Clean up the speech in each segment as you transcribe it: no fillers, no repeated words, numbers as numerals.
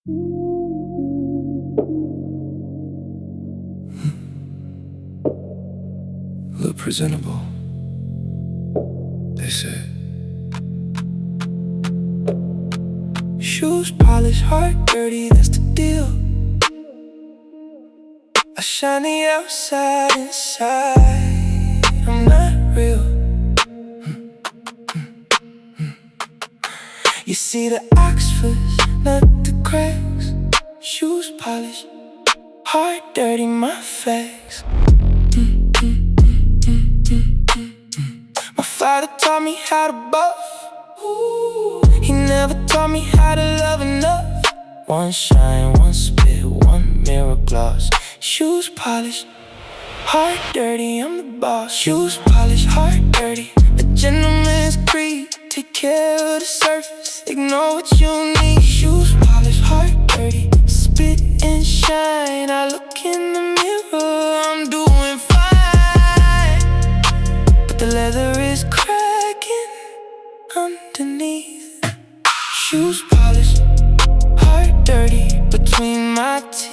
Look presentable, they said. Shoes polished, heart dirty, that's the deal. I shine the outside, inside I'm not real. You see the Oxfords, not the cracks. Shoes polished, heart dirty, my facts. My father taught me how to buff. He never taught me how to love enough. One shine, one spit, one mirror gloss. Shoes polished, heart dirty, I'm the boss. Shoes polished, heart dirty, a gentleman's creed. Take care of the surface, ignore what you need. Shoes polished, heart dirty, spit and shine. I look in the mirror, I'm doing fine, but the leather is cracking underneath. Shoes polished, heart dirty, between my teeth.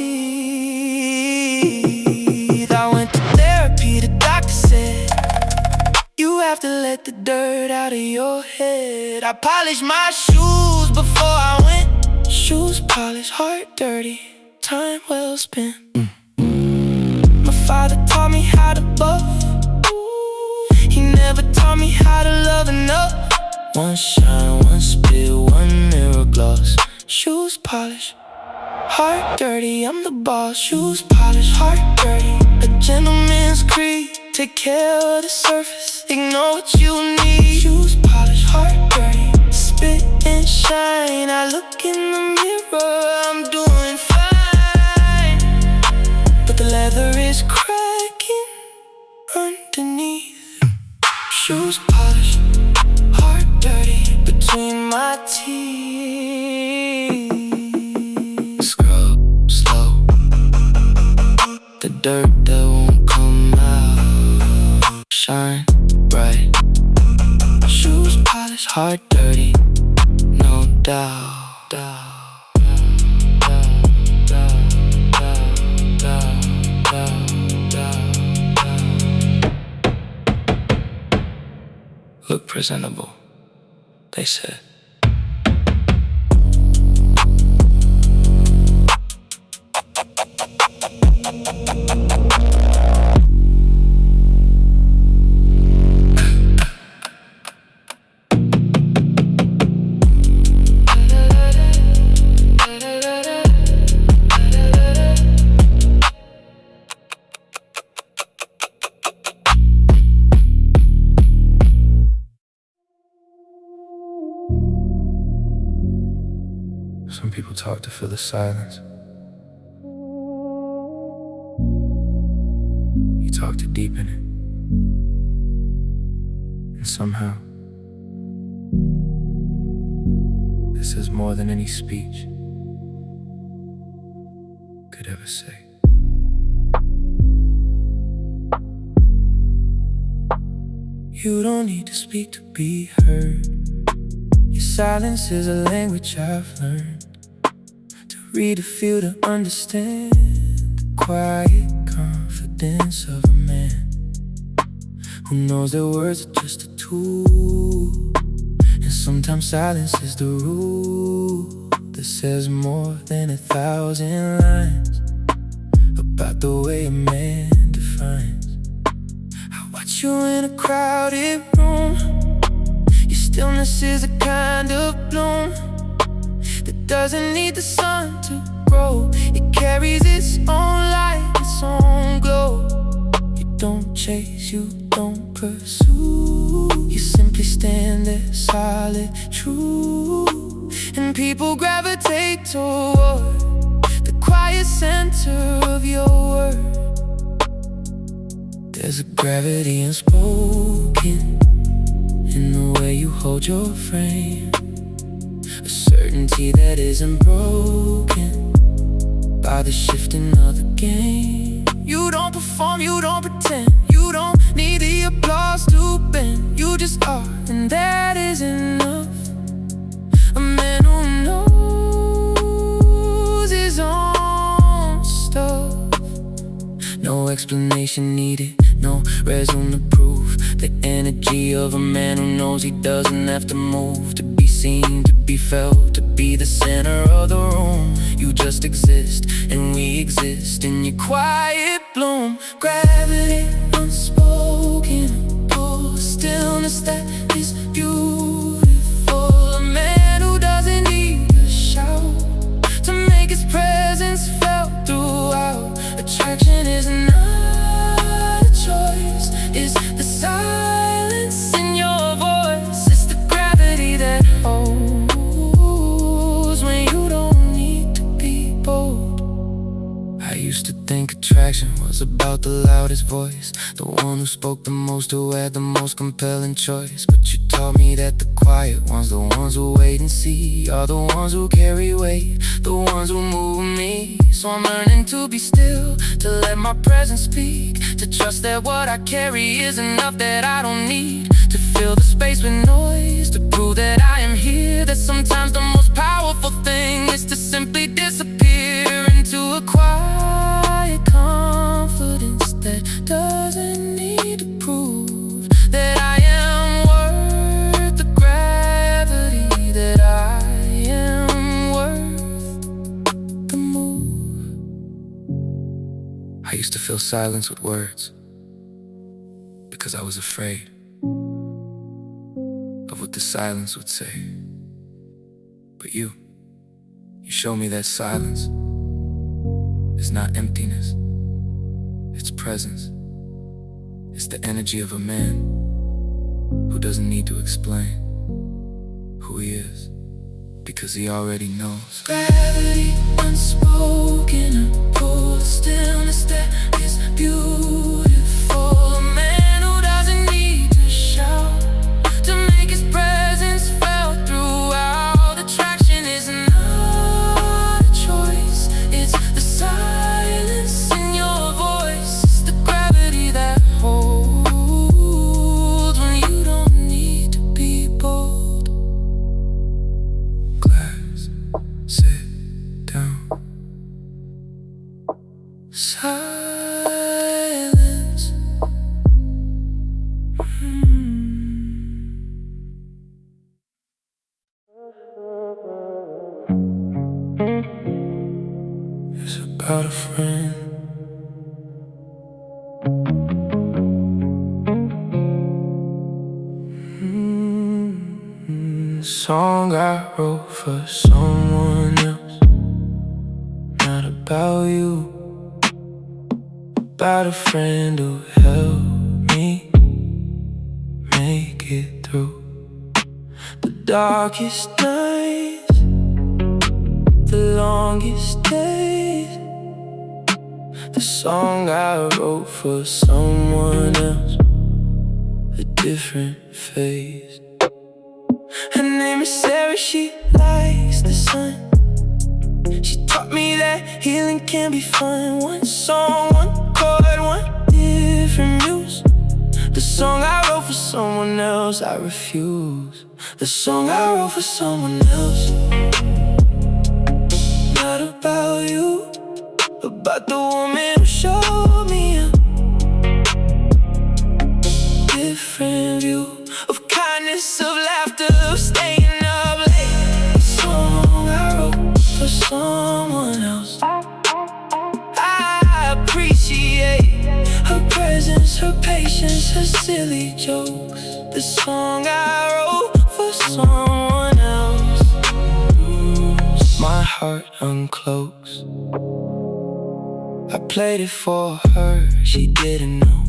I went to therapy, the doctor said you have to let the dirt out of your head. I polished my shoes before I went. Shoes polished, heart dirty, time well spent. My father taught me how to buff. He never taught me how to love enough. One shine, one spit, one mirror gloss. Shoes polished, heart dirty, I'm the boss. Shoes polished, heart dirty, a gentleman's creed. Take care of the surface, ignore what you need. Shoes polished, heart dirty, spit and shine. I look in the mirror, I'm doing fine, but the leather is cracking underneath. Shoes polished, heart dirty, between my teeth. Scrub slow, the dirt that won't come out. Shine bright, shoes polished, heart dirty, no doubt. Look presentable, they said. Some people talk to fill the silence. You talk to deepen it. And somehow, this is more than any speech could ever say. You don't need to speak to be heard. Your silence is a language I've learned. Read to feel, to understand the quiet confidence of a man who knows their words are just a tool. And sometimes silence is the rule that says more than 1,000 lines about the way a man defines. I watch you in a crowded room. Your stillness is a kind of bloom that doesn't need the sun to grow. It carries its own light, its own glow. You don't chase, you don't pursue. You simply stand there, solid, true. And people gravitate toward the quiet center of your word. There's a gravity unspoken in the way you hold your frame, a certainty that isn't broken by the shifting of the game. You don't perform, you don't pretend, you don't need the applause to bend. You just are, and that is enough. A man who knows explanation needed, no resume to prove the energy of a man who knows he doesn't have to move to be seen, to be felt, to be the center of the room. You just exist, and we exist in your quiet bloom. Gravity unspoken, pull stillness that is beautiful. A man who doesn't need to shout to make his presence felt throughout. Attraction is not a choice, it's the silence in your voice. It's the gravity that holds when you don't need to be bold. I used to think attraction was about the loudest voice, the one who spoke the most, who had the most compelling choice. But you taught me that the quiet ones, the ones who wait and see, are the ones who carry weight, the ones who move me. So I'm learning to be still, to let my presence speak, to trust that what I carry is enough, that I don't need to fill the space with noise, to prove that I am here. That sometimes the most powerful thing is to simply disappear into a quiet confidence that doesn't need to prove that I am worth the gravity, that I am worth the move. I used to fill silence with words because I was afraid of what the silence would say. But you show me that silence is not emptiness, it's presence. It's the energy of a man who doesn't need to explain who he is, because he already knows. Gravity unspoken, a pull stillness that is beautiful. A man who doesn't need to shout to make his presence felt throughout. Attraction is not a choice, it's the silence in your voice. It's the gravity that holds when you don't need to be bold. Glass, sit down. Silence. It's about a friend. Song I wrote for someone else, not about you. About a friend who helped me make it through the darkest nights, the longest days. The song I wrote for someone else, a different phase. Her name is Sarah, she likes the sun. She taught me that healing can be fun. One song, one chord, one different muse. The song I wrote for someone else, I refuse. The song I wrote for someone else, not about you, about the woman who showed me a different view of kindness, of laughter, of staying up late. The song I wrote for someone else. I appreciate her presence, her patience, her silly jokes. The song I wrote for someone else. My heart uncloaks. I played it for her, she didn't know.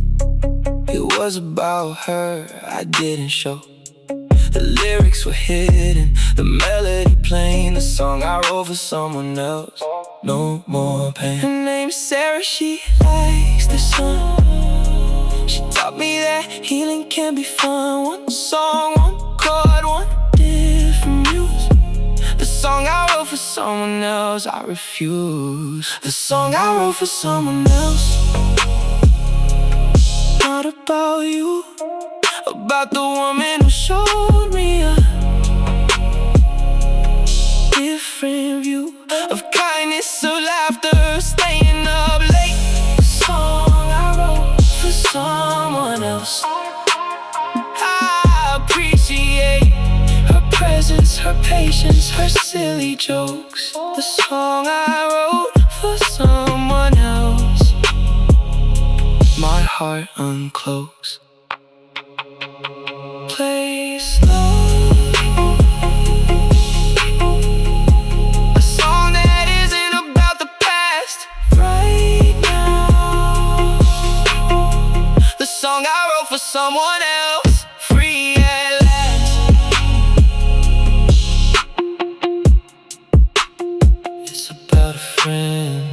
It was about her, I didn't show. The lyrics were hidden, the melody plain. The song I wrote for someone else, no more pain. Her name's Sarah, she likes the sun. She taught me that healing can be fun. One song, one chord, one different muse. The song I wrote for someone else, I refuse. The song I wrote for someone else, not about you, about the woman who showed me a different view of kindness, of laughter, staying up late. The song I silly jokes. The song I wrote for someone else. My heart uncloaks. Play slow. A song that isn't about the past right now. The song I wrote for someone else. Free at last. It's about a friend.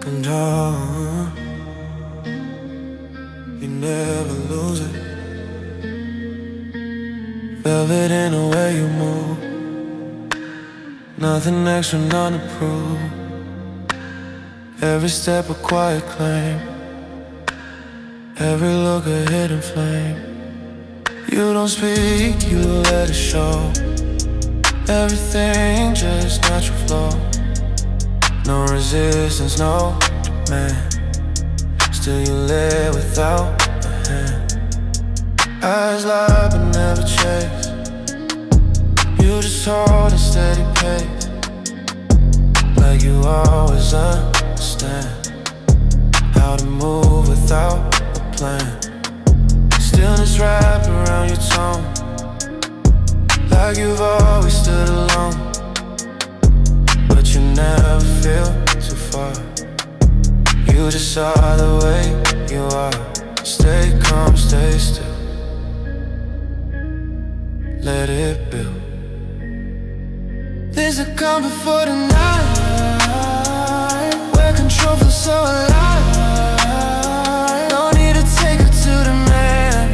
And you never lose it. Velvet in the way you move. Nothing extra, none to prove. Every step a quiet claim. Every look a hidden flame. You don't speak, you let it show. Everything just natural flow. No resistance, no demand. Still you live without a hand. Eyes lie but never chase. You just hold a steady pace. Like you always understand how to move without a plan. Stillness wrapped around your tongue. Like you've always stood alone. But you never feel too far. You just are the way you are. Stay calm, stay still. Let it build. There's a calm before the night, where control feels so alive. No need to take her to the man.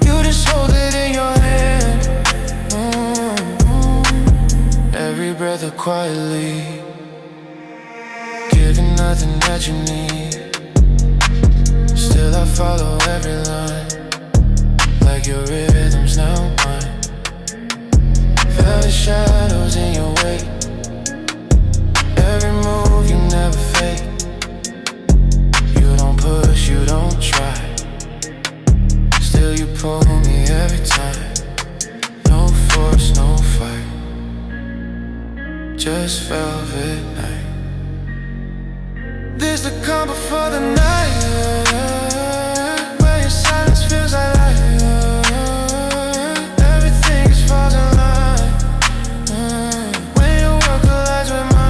You just hold it in your hand. Every breath a quietly, giving nothing that you need. Still I follow every line, like your rhythm's now mine. Velvet shadows in your wake. Every move you never fake. You don't push, you don't try. Still you pull me every time. No force, no fight. Just velvet night. There's the calm before the night, where your silence feels like light. Everything just falls in line when your world collides with mine.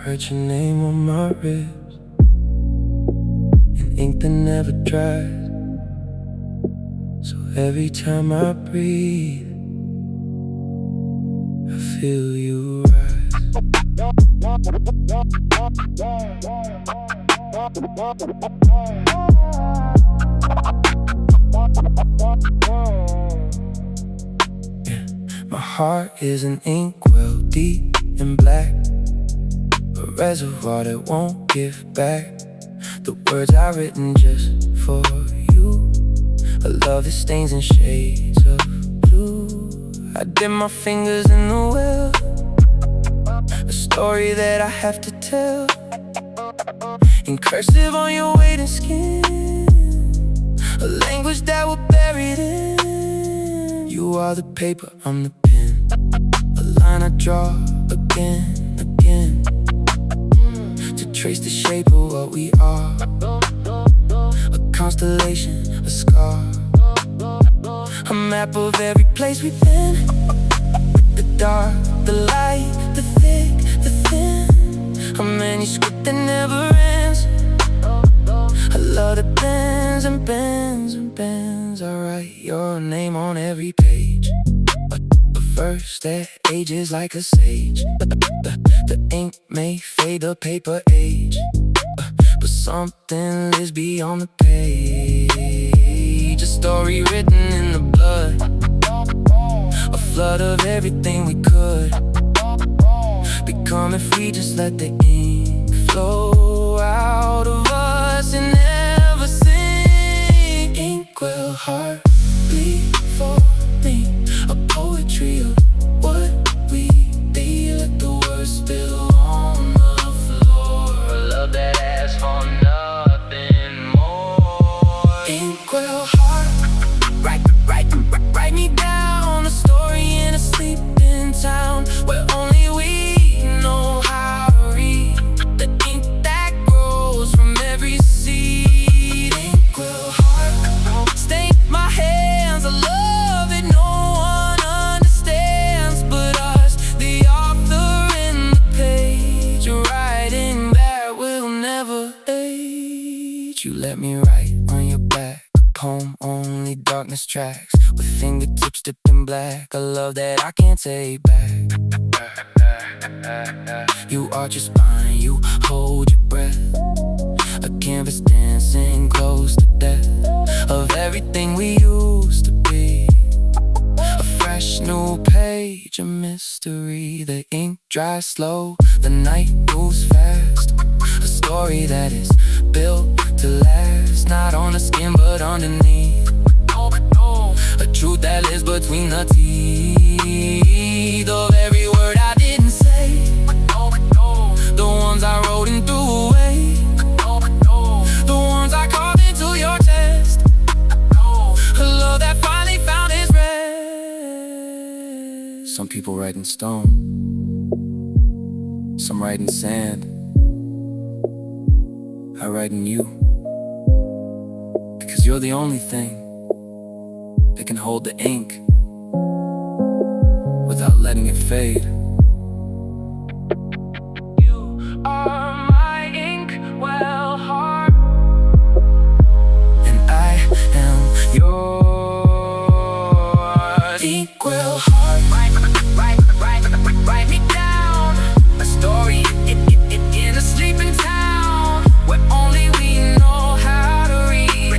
Write your name on my ribs in ink that never dries. So every time I breathe, I feel you rise. Yeah. My heart is an inkwell deep and black, a reservoir that won't give back the words I've written just for you. A love that stains in shades of blue. I dip my fingers in the well, a story that I have to tell, in cursive on your waiting skin, a language that we're buried in. You are the paper, I'm the pen, a line I draw again, again, to trace the shape of what we are. A constellation, a scar, a map of every place we've been, with the dark, the light, the thick, the thin. A manuscript that never ends. I love the bends and bends and bends. I write your name on every page. A verse that ages like a sage. The ink may fade, the paper age, but something lives beyond the page. A story written in the blood, a flood of everything we could become if we just let the ink flow out of us and never sink. Inkwell heart bleed for me, a poetry of what we be. Let the words spill on the floor, a love that asks for nothing more. Inkwell heart, write me down a story in a sleeping town where only we know how to read. The ink that grows from every seed. Inkwell heart, stain my hands, a love that no one understands but us, the author in the page, writing that will never age. You let me write on your back, a poem only darkness tracks, with fingertips dipped in black, a love that I can't take back. You arch your spine, you hold your breath, a canvas dancing close to death, of everything we used to be. A fresh new page, a mystery. The ink dries slow, the night moves fast, a story that is built to last, not on the skin but underneath. A truth that lives between the teeth of every word I didn't say, the ones I wrote and threw away, the ones I carved into your chest, a love that finally found its rest. Some people write in stone, some write in sand. I write in you, because you're the only thing that can hold the ink without letting it fade. You are my inkwell heart, and I am yours. Inkwell heart, write me down a story in a sleeping town where only we know how to read.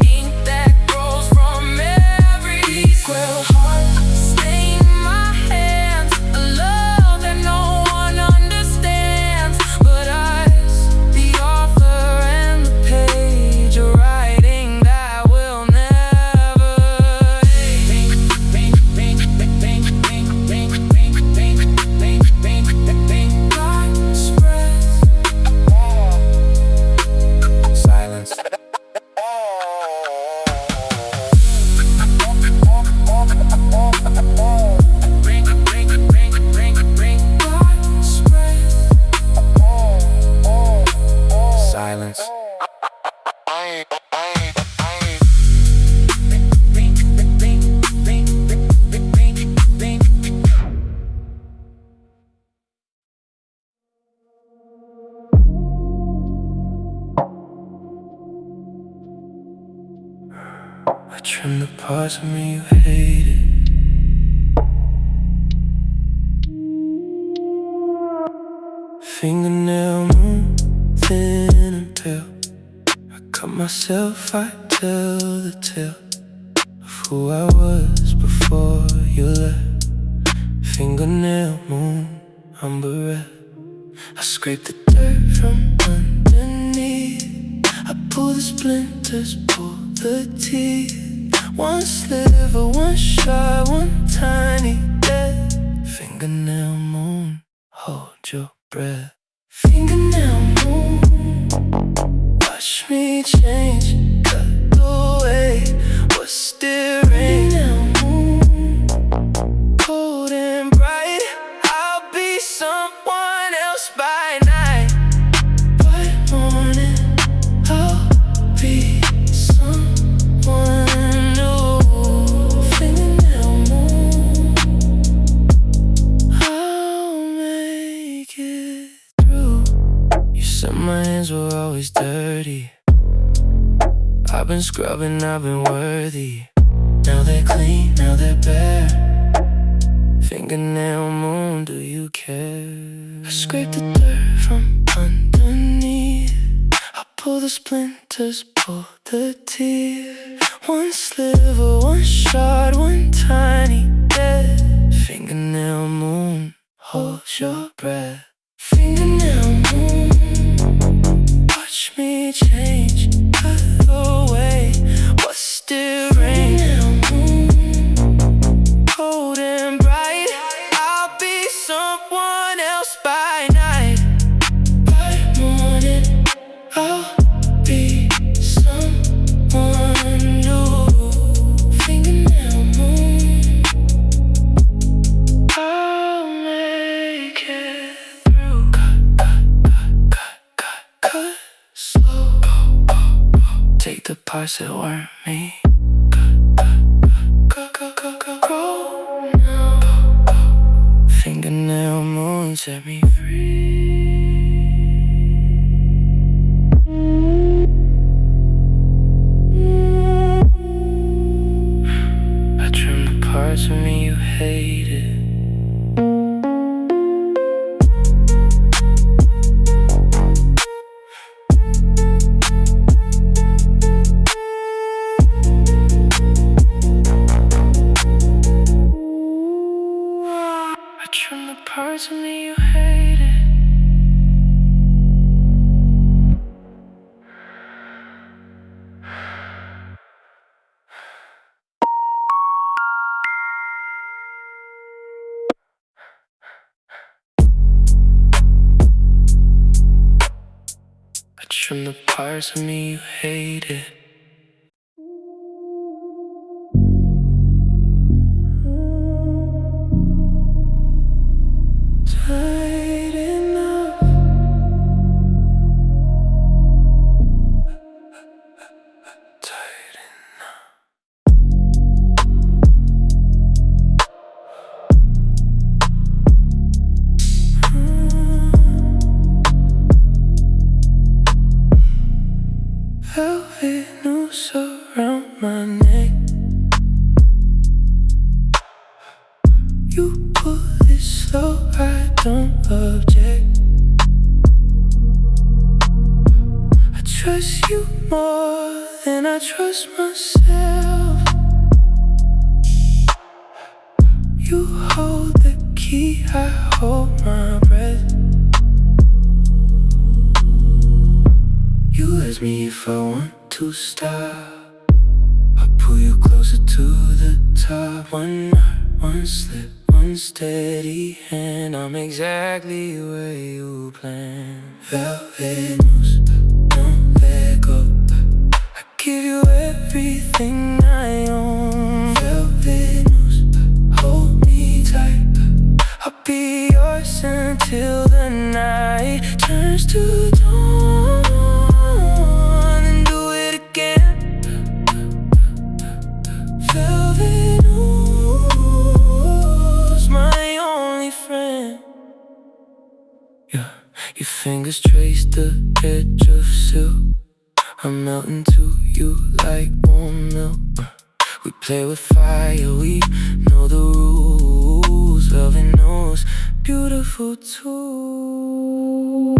Ink that grows from inkwell heart, stain my hands, a love that no one understands but us, the author and the page, a writing that will never age. Silence. Silence. I trim the parts of me you hated, fingernail moon, thin and pale. I cut myself, I tell the tale of who I was before you left. Fingernail moon, umber red. I scrape the dirt from underneath, I pull the splinters, pull the teeth. One sliver, one shot, one tiny death. Fingernail moon, hold your breath. Fingernail moon, watch me change, cut away what's steering. Fingernail moon, cold and bright, I'll be someone else by night. By morning, I'll be someone new. Fingernail moon, my hands were always dirty. I've been scrubbing, I've been worthy. Now they're clean, now they're bare. Fingernail moon, do you care? I scrape the dirt from underneath. I pull the splinters, pull the teeth. One sliver, one shot, one tiny death. Fingernail moon, hold your breath. Fingernail moon, watch me change, cut away what's still raining. Fingernail moon, cold and bright. I'll be someone else by night. By morning, I'll be someone new. Fingernail moon, I'll make it through. Cut slow. Take the parts that weren't me. Grow now. Fingernail moon, set me free. I trim the parts of me you hated. I trim the parts of me you hated. I trim the parts of me you hated. Tighten up. Tighten velvet noose around my neck. You pull it slow, I don't object. I trust you more than I trust myself. You hold the key, I hold my breath. You ask me if I want to stop. I pull you closer to the top. One knot, one slip, one steady hand. I'm exactly where you planned. Velvet noose, don't let go. I give you everything I own. Velvet noose, hold me tight. I'll be yours until the night turns to dawn. Velvet noose, my only friend. Yeah, your fingers trace the edge of silk. I'm melting to you like warm milk. We play with fire, we know the rules. Velvet noose, beautiful too.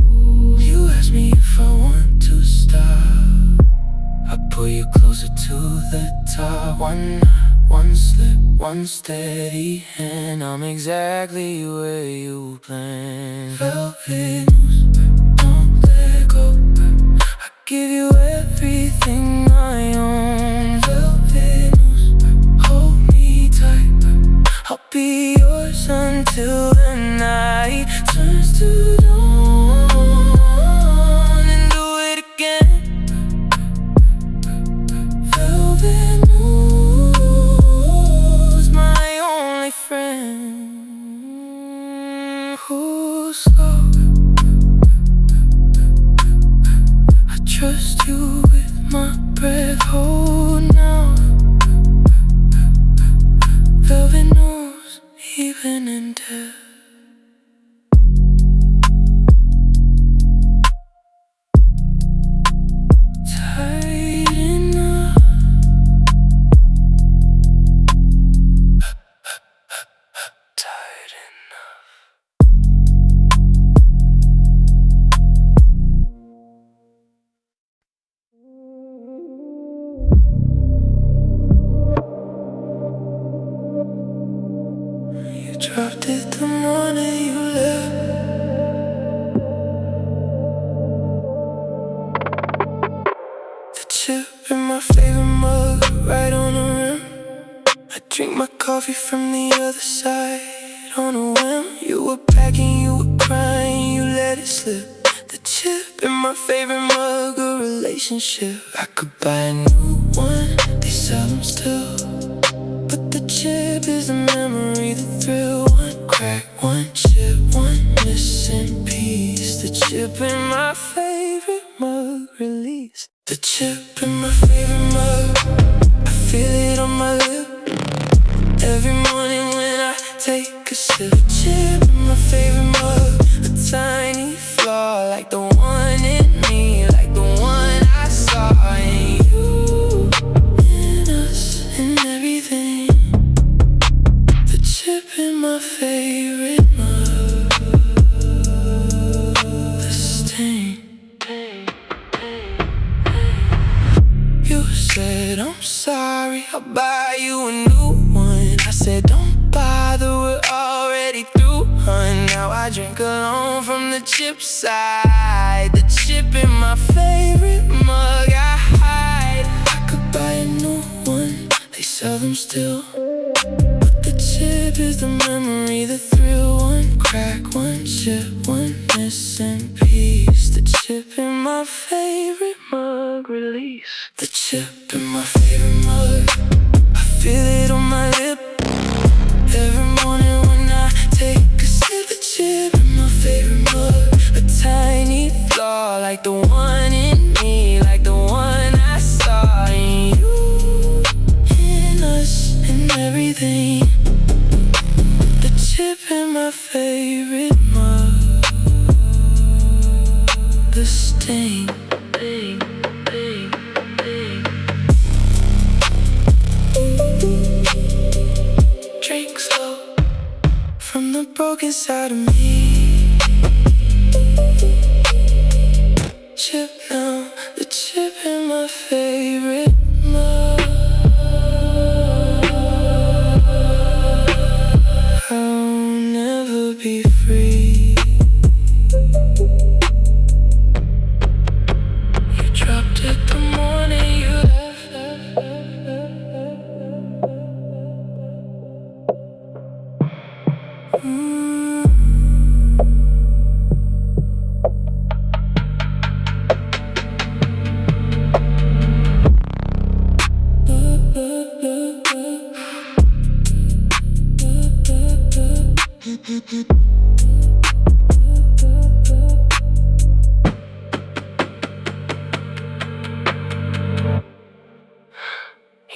You ask me if I want to stop. I pull you closer to the top. One knot, one slip, one steady hand. I'm exactly where you planned. Velvet noose, don't let go. I give you everything I own. Velvet noose, hold me tight. I'll be yours until the night turns to dawn. And do it again. Velvet noose, my only friend. Who's slow? I trust Drink my coffee from the other side. On a whim, you were packing, you were crying, you let it slip. The chip in my favorite mug, a relationship. I could buy a new one, they sell them still. But the chip is the memory, the thrill. One crack, one chip, one missing piece. The chip in my favorite mug, release. The chip in my favorite mug, I feel it on my lip. Every morning when I take a sip. Chip in my favorite mug, a tiny flaw, like the one in me, like the one I saw in you, in us, in everything. The chip in my favorite mug, the stain. You said, I'm sorry, I'll buy you a new one. I said, don't bother, we're already through, hun. Now I drink alone from the chip side. The chip in my favorite mug I hide. I could buy a new one, they sell them still. But the chip is the memory, the thrill. One crack, one chip, one missing piece. The chip in my favorite mug, release. The chip in my favorite mug, I feel it on my lip. Every morning when I take a sip. The chip in my favorite mug, a tiny flaw, like the one in me, like the one I saw in you, in us, in everything. The chip in my favorite mug, the stain. Drink slow from the broken side of me. Chip now, the chip in my favorite mug. I'll never be free. You dropped it the morning you left.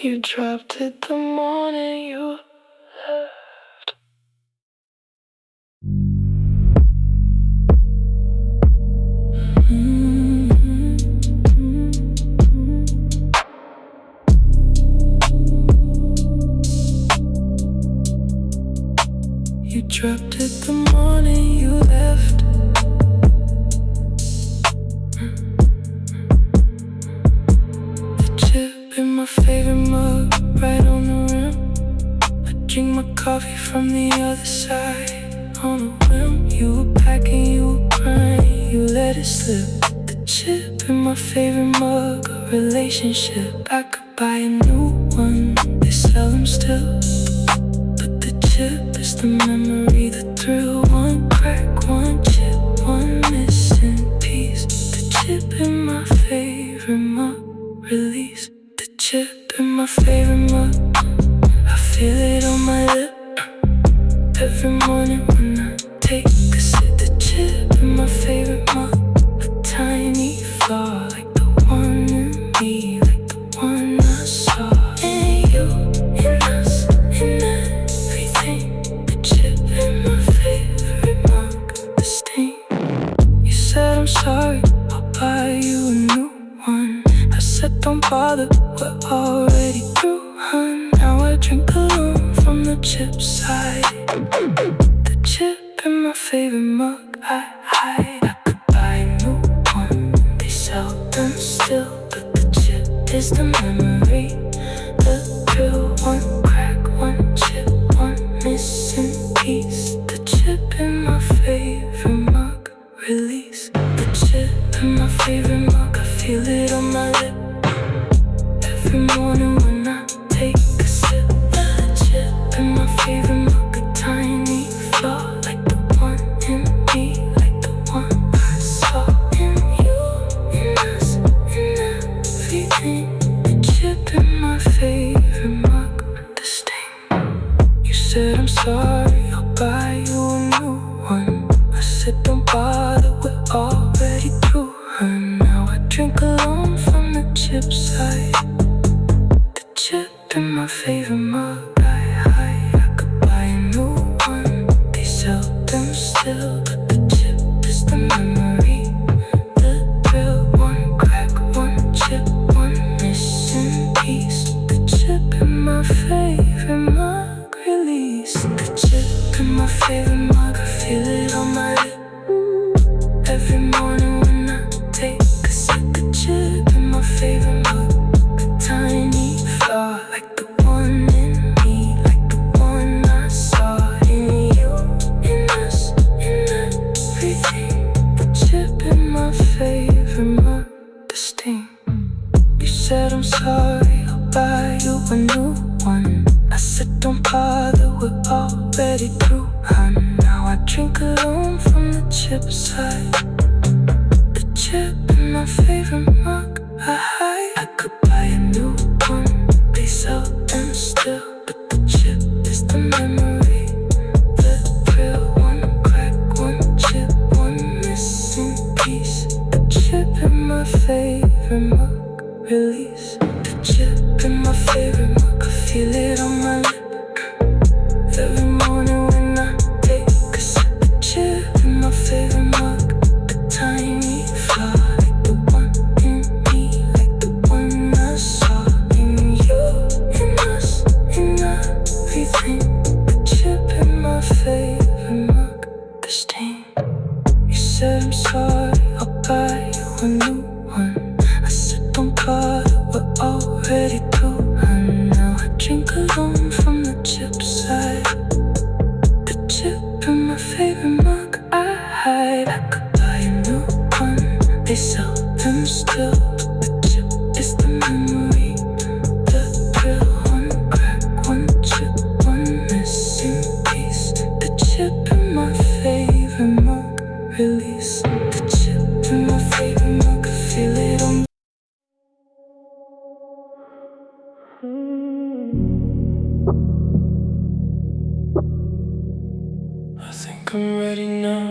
You dropped it the morning you left. You dropped it the morning you left. The chip in my favorite mug, right on the rim. I drink my coffee from the other side. On a whim, you were packing, you were crying, you let it slip. The chip in my favorite mug, a relationship. I could buy a new one, they sell them still. But the chip is the memory, the thrill. One crack, one chip, one missing piece. The chip in my favorite mug, release. The chip in my favorite mug, I feel it on my lip. Every morning when I take a sip. The chip in my favorite mug, a tiny flaw, like the one in me, like the one I saw in you, in us, in everything. The chip in my favorite mug, the stain. You said I'm sorry, I'll buy you a new one. I said don't bother, we're already through, hun. Now I drink alone from the chip side. The chip in my favorite mug I hide. I could buy a new one, they sell them still. But the chip is the memory, the thrill. One crack, one chip, one missing piece. The chip in my favorite mug, release. The chip in my favorite mug, I feel it on my lip. Every morning when I take a sip. The chip the memory, the thrill, one crack, one chip, one missing piece. The chip in my favorite mug release. The chip in my favorite mug, I feel it on my lip. Every morning when I take a sip. The chip in my favorite mug, a tiny flaw, like the one in me, like the one I saw in you, in us, in everything. The chip in my favorite mug, the sting. You said I'm sorry, I'll buy you a new one. I said don't bother, we're already through, hun. Now I drink alone from the chip side. The chip in my favorite mug, I could buy a new one. They sell them still, but the chip is the memory, the thrill, one crack, one chip, one missing piece. The chip in my favorite mug release. The chip in my favorite mug, I feel it on my lip. Every morning when I take a sip. The chip in my favorite mug, the tiny flaw, like the one in me, like the one I saw in you, in us, in everything. The chip in my favorite mug, the stain. You said I'm sorry, I'll buy you a new one. I said don't bother, we're already through, and now I drink alone from the chip side. The chip in my favorite mug, I could buy a new one. They sell them still, but the chip is the memory, the thrill, one crack, one chip, one missing piece. The chip in my favorite mug release. The chip in my favorite mug, I feel it on. I think I'm ready now.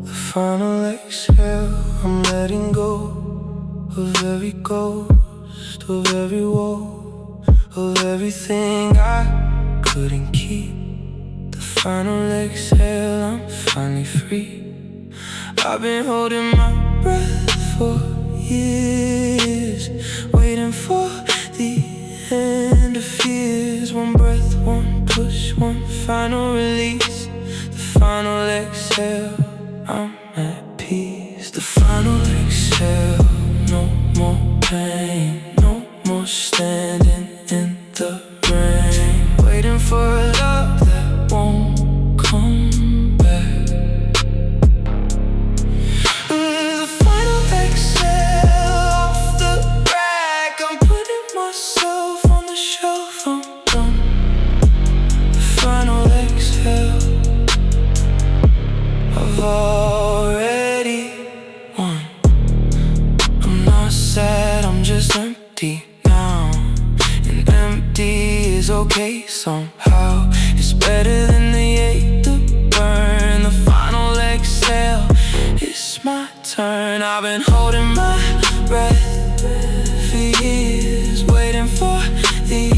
The final exhale, I'm letting go of every ghost, of every woe, of everything I couldn't keep. The final exhale, I'm finally free. I've been holding my breath for years, waiting for the end of fears. One breath, one push, one final release. The final exhale, I'm at peace. The final exhale, no more pain, no more standing in the rain, waiting for a love that won't come back. The final exhale off the rack, I'm putting myself on the shelf, I'm done. The final exhale, I've already won. I'm not sad, I'm just empty now. And empty is okay somehow. It's better than the ache to burn. The final exhale, it's my turn. I've been holding my breath for years, waiting for the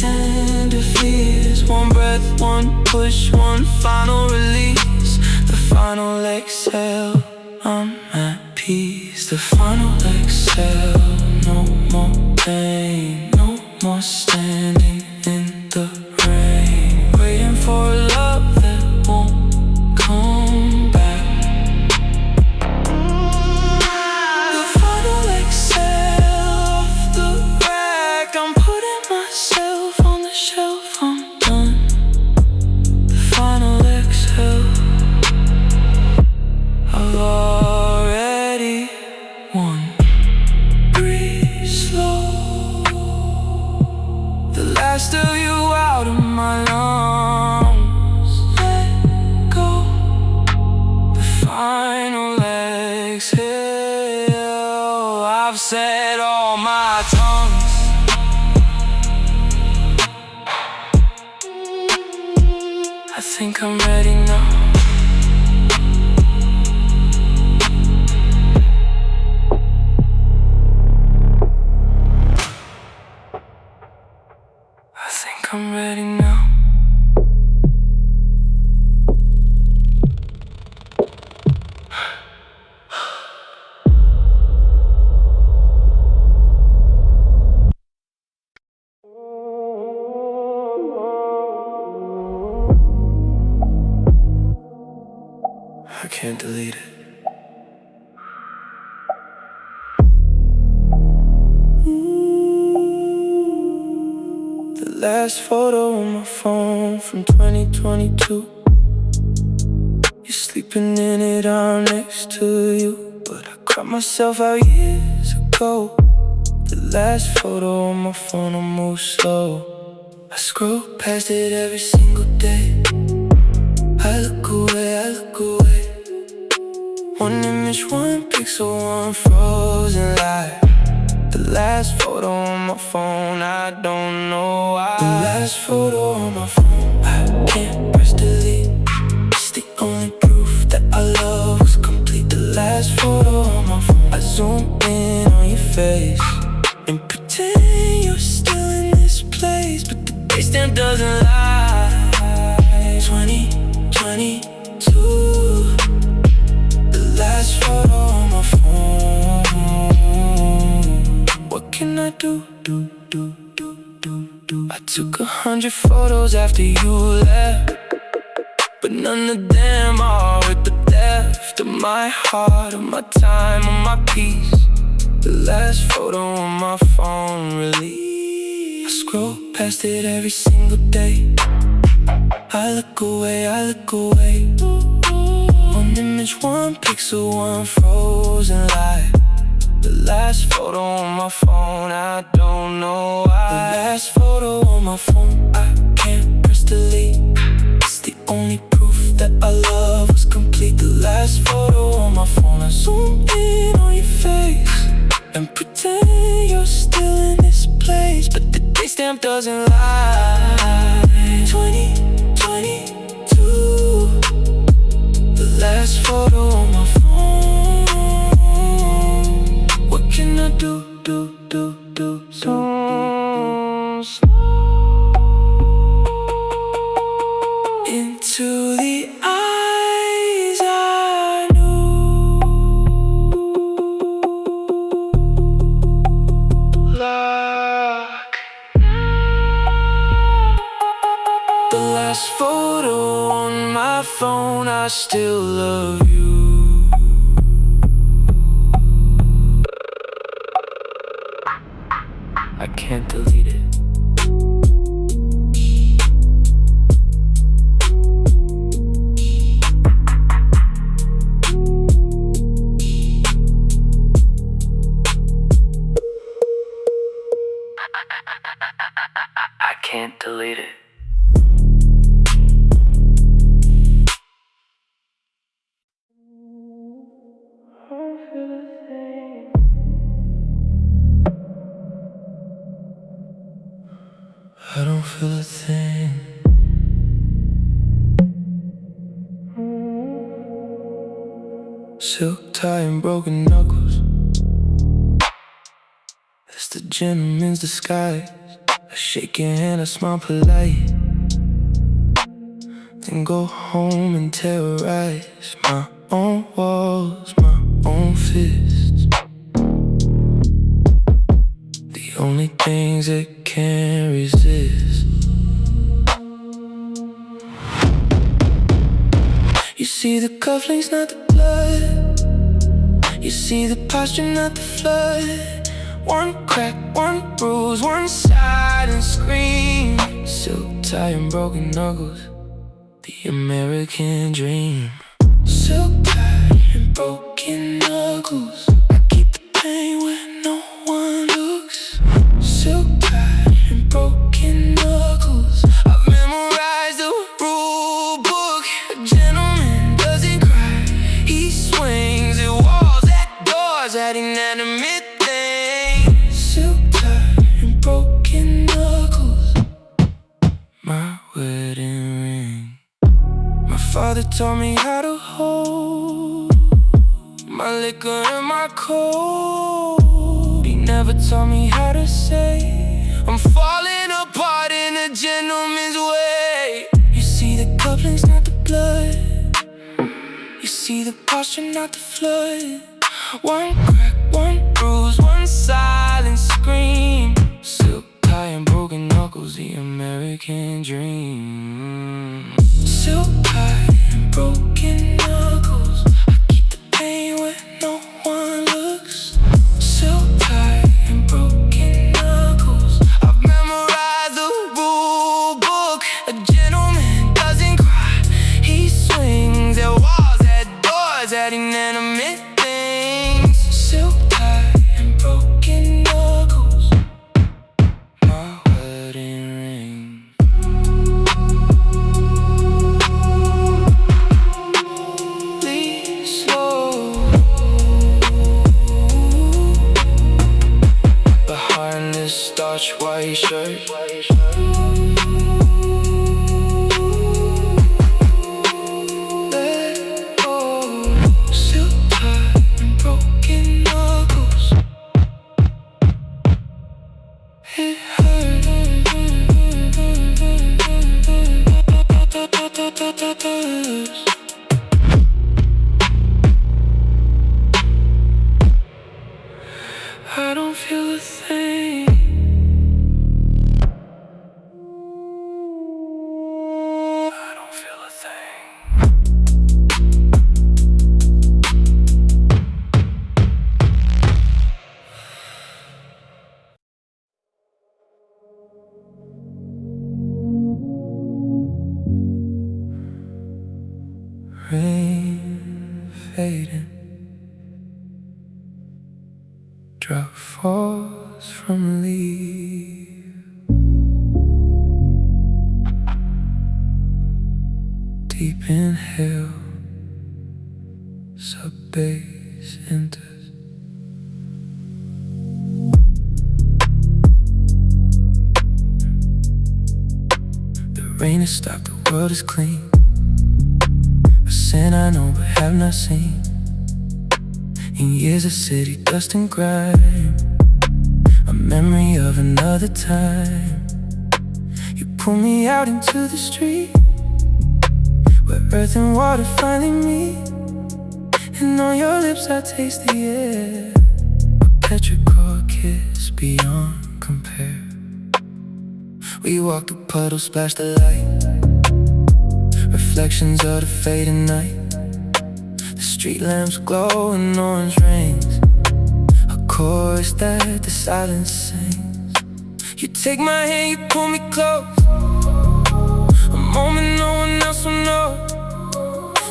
end of fears. One breath, one push, one final release. The final exhale, I'm at peace. The final exhale, no more pain, no more standing in the rain, waiting for a love that won't come back. The final exhale off the rack, I'm putting myself on the shelf, I'm done. The final exhale, I've already won. Breathe slow, the last of you out of my lungs. Let go, the final exhale. I've said all my tongues. I think I'm ready now. I think I'm ready now. I can't delete it. The last photo on my phone from 2022. You're sleeping in it, I'm next to you. But I cut myself out years ago. The last photo on my phone, I move slow. I scroll past it every single day. I look away, I look away. One image, one pixel, one frozen light. The last photo on my phone, I don't know why. The last photo on my phone, I can't press delete. It's the only proof that our love was complete. The last photo on my phone, I zoom in on your face and pretend you're still in this place, but the date stamp doesn't lie. 2022. The last photo on my phone. What can I do? I took 100 photos after you left, but none of them are with the depth of my heart, of my time, of my peace. The last photo on my phone released. I scroll past it every single day. I look away, I look away. One image, one pixel, one frozen light. The last photo on my phone, I don't know why. The last photo on my phone, I can't press delete. It's the only proof that our love was complete. The last photo on my phone, I zoom in on your face and pretend you're still in this place, but the date stamp doesn't lie. 2022. The last photo on my phone. What can I do? So into the eyes I knew. Look. The last photo on my phone, I still love you. I can't delete it. I can't delete it. I don't feel a thing. Silk tie and broken knuckles. That's the gentleman's disguise. I shake your hand, I smile polite, then go home and terrorize my own walls, my own fists. The only things that can't resist. You see the cufflinks, not the blood. You see the posture, not the flood. One crack, one bruise, one silent scream. Silk tie and broken knuckles, the American dream. Silk tie and broken knuckles, I keep the pain when no one looks. Silk tie and broken knuckles, I've memorized the rule book. A gentleman doesn't cry, he swings at walls, at doors, at inanimate things. Silk tie and broken knuckles, my wedding ring. My father taught me how to hold my liquor and my cold. He never taught me how to say I'm falling apart in a gentleman's way. You see the couplings, not the blood. You see the posture, not the flood. One crack, one bruise, one silent scream. Silk tie and broken knuckles, the American dream. Silk tie and broken knuckles, I keep the pain when no one looks. Silk tie and broken knuckles, I've memorized the rule book. A gentleman doesn't cry, he swings at walls, at doors, at inanimate things. Silk tie and broken knuckles, my wedding ring. Please slow behind this starch white shirt. Let go. Silk tie and broken knuckles, it hurts. I don't feel a thing. I don't feel a thing. Rain fading, drop falls from a leaf. Deep inhale, sub-bass enters. The rain has stopped, the world is clean. A sin I know but have not seen. In years of city dust and grime, a memory of another time. You pull me out into the street, where earth and water finally meet. And on your lips I taste the air, a petrichor kiss beyond compare. We walk through puddles, splash the light, reflections of the fading night. The street lamps glow in orange rings, a chorus that the silence sings. You take my hand, you pull me close, a moment no one else will know.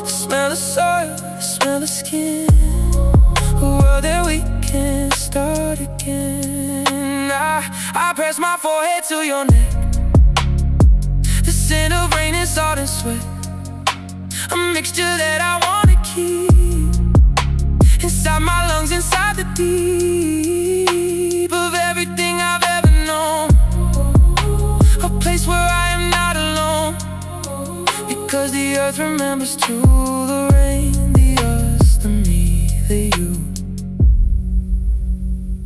The smell of soil, the smell of skin, a world that we can start again. I press my forehead to your neck, the scent of rain and salt and sweat, a mixture that I wanna keep inside my lungs, inside the deep of everything I've ever known. A place where I am not alone, because the earth remembers too. The rain, the us, the me, the you.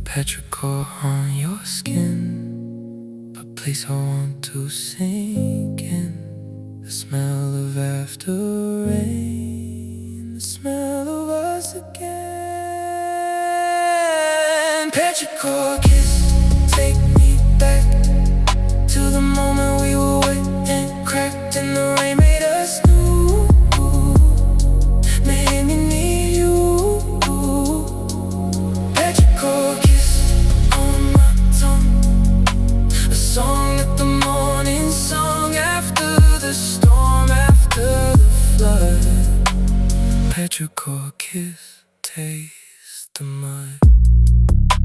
Petrichor on your skin, a place I want to sink in. The smell of after rain, the smell of us again. Petrichor kiss, take me back to the moment we were wet and cracked, and the rain made us new. Made me need you. Petrichor kiss on my tongue, a song that the morning song after the storm, after the flood. Petrichor kiss, taste the mud.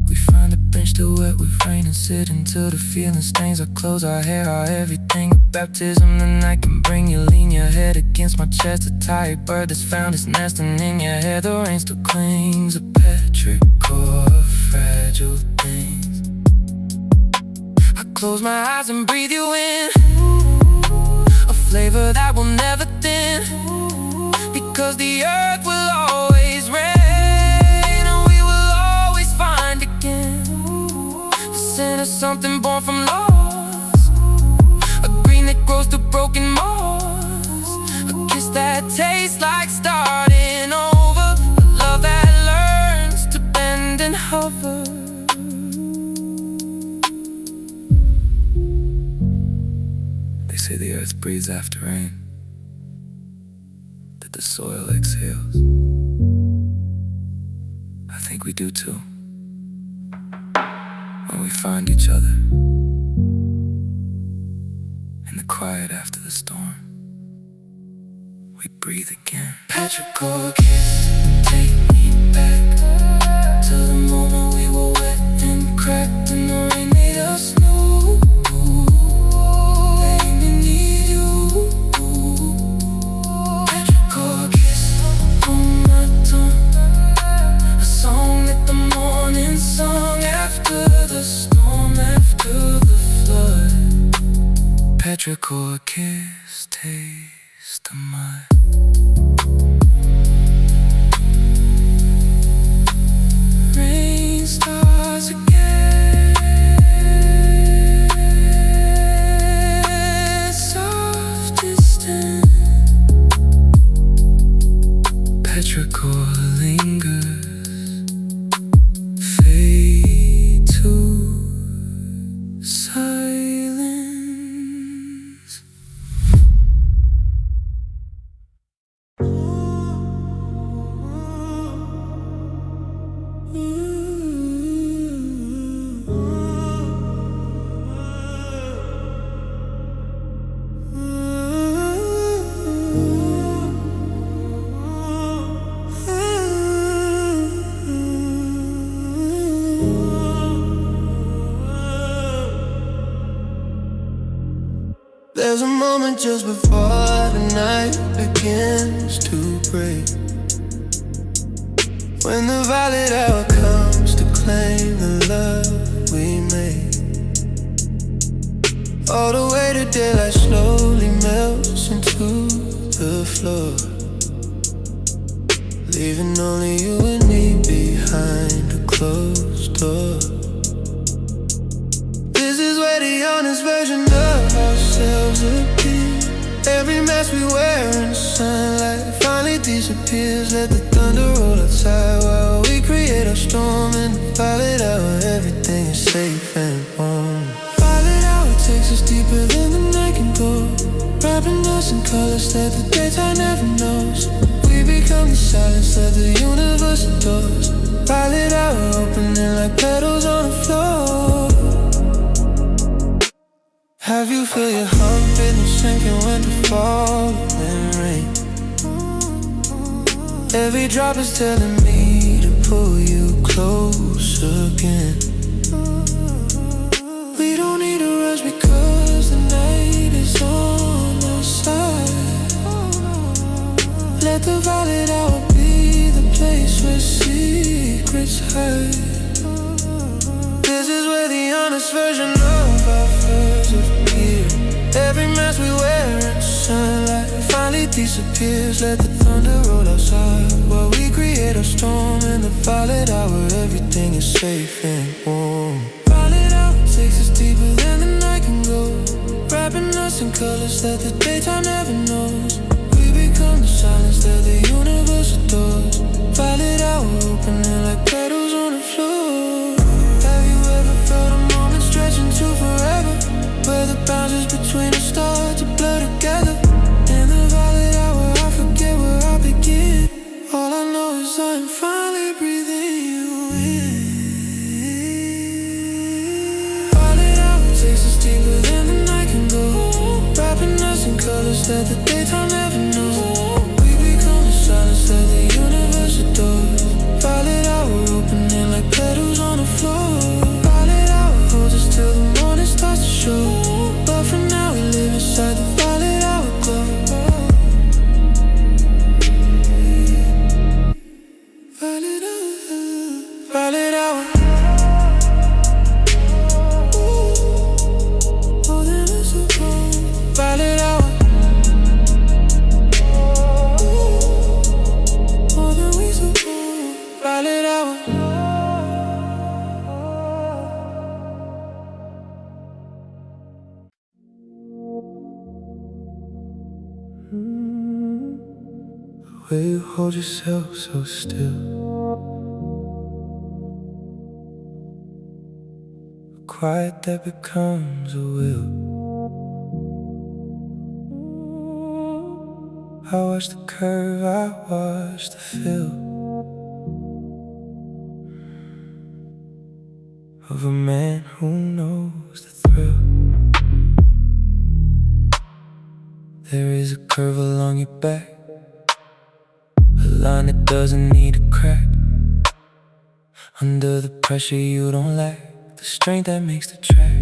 We find a bench still wet with rain and sit until the feeling stains our clothes, our hair, our everything. A baptism the night can bring you. Lean your head against my chest, a tired bird that's found its nest. And in your hair the rain still clings, a petrichor of fragile things. I close my eyes and breathe you in, a flavor that will never thin, because the earth will always rain, and we will always find again the scent of something born from loss, say the earth breathes after rain, that the soil exhales. I think we do too, when we find each other in the quiet after the storm. We breathe again. Petrichor kiss, take me back to the moment we were wet and cracked, and the rain made us new. Made me need you. Petrichor kiss on my tongue, a song that the morning sung after the storm, after the flood. Petrichor kiss, taste the mud. Rain starts again, soft, distant. Petrichor lingers, fade to silence. There's a moment just before the night begins to break, when the violet hour comes to claim the love we made. All the way to daylight slowly melts into the floor, leaving only you and me behind a closed door. This is where the honest version of ourselves appear. Every mask we wear in the sunlight finally disappears. Let the thunder roll outside while we create a storm. In the violet hour, everything is safe and warm. Violet hour takes us deeper than the night can go, wrapping us in colors that the daytime never knows. We become the silence that the universe adores. Violet hour opening like petals on the floor. Have you feel your heart rhythm sinking with the falling rain? Every drop is telling me to pull you close again. We don't need to rush because the night is on our side. Let the violet hour be the place where secrets hide. This is where the honest version of our furs appear. Every mask we wear in the sunlight finally disappears. Let the thunder roll outside while we create a storm. In the violet hour, everything is safe and warm. Violet hour takes us deeper than the night can go, wrapping us in colors that the daytime never knows. We become the silence that the universe adores. Violet hour opening like petals on the floor. Have you ever felt a moment stretching to forever, where the boundaries between us start to blur together? In the violet hour, I forget where I begin. All I know is I'm finally breathing you in. Violet hour takes us deeper than the night can go, wrapping us in colors that the daytime never knows. We become the silence that the universe adores. Violet hour opening like petals on the floor. Violet hour holds us till the morning starts to show, but for now we live inside the violet hour glow. Violet hour, violet hour. More than a suppose. Violet hour. More than we suppose. Violet hour. The way you hold yourself so still, quiet that becomes a will. I watch the curve, I watch the fill of a man who knows the thrill. There is a curve along your back, a line that doesn't need a crack. Under the pressure you don't lack the strength that makes the track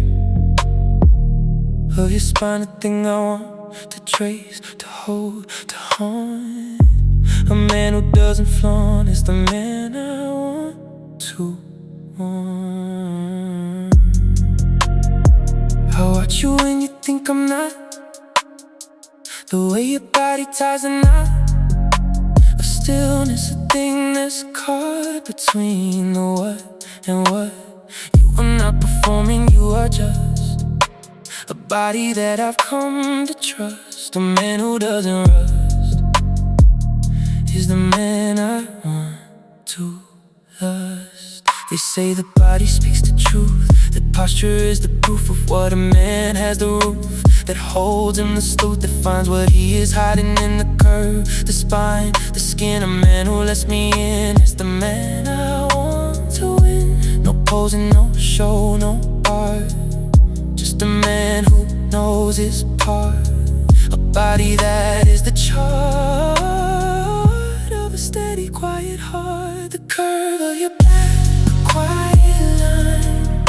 of your spine, the thing I want to trace, to hold, to haunt. A man who doesn't flaunt is the man I want to want. I watch you when you think I'm not, the way your body ties a knot of stillness, a thing that's caught between the what and what. You are not performing, you are just a body that I've come to trust. A man who doesn't rust is the man I want to lust. They say the body speaks the truth, that posture is the proof of what a man has. The roof that holds him, the sleuth that finds what he is hiding in the curve, the spine, the skin. A man who lets me in is the man I want to win. No posing, no show, no art, just a man who knows his part. A body that is the chart of a steady, quiet heart. The curve of your back, a quiet line.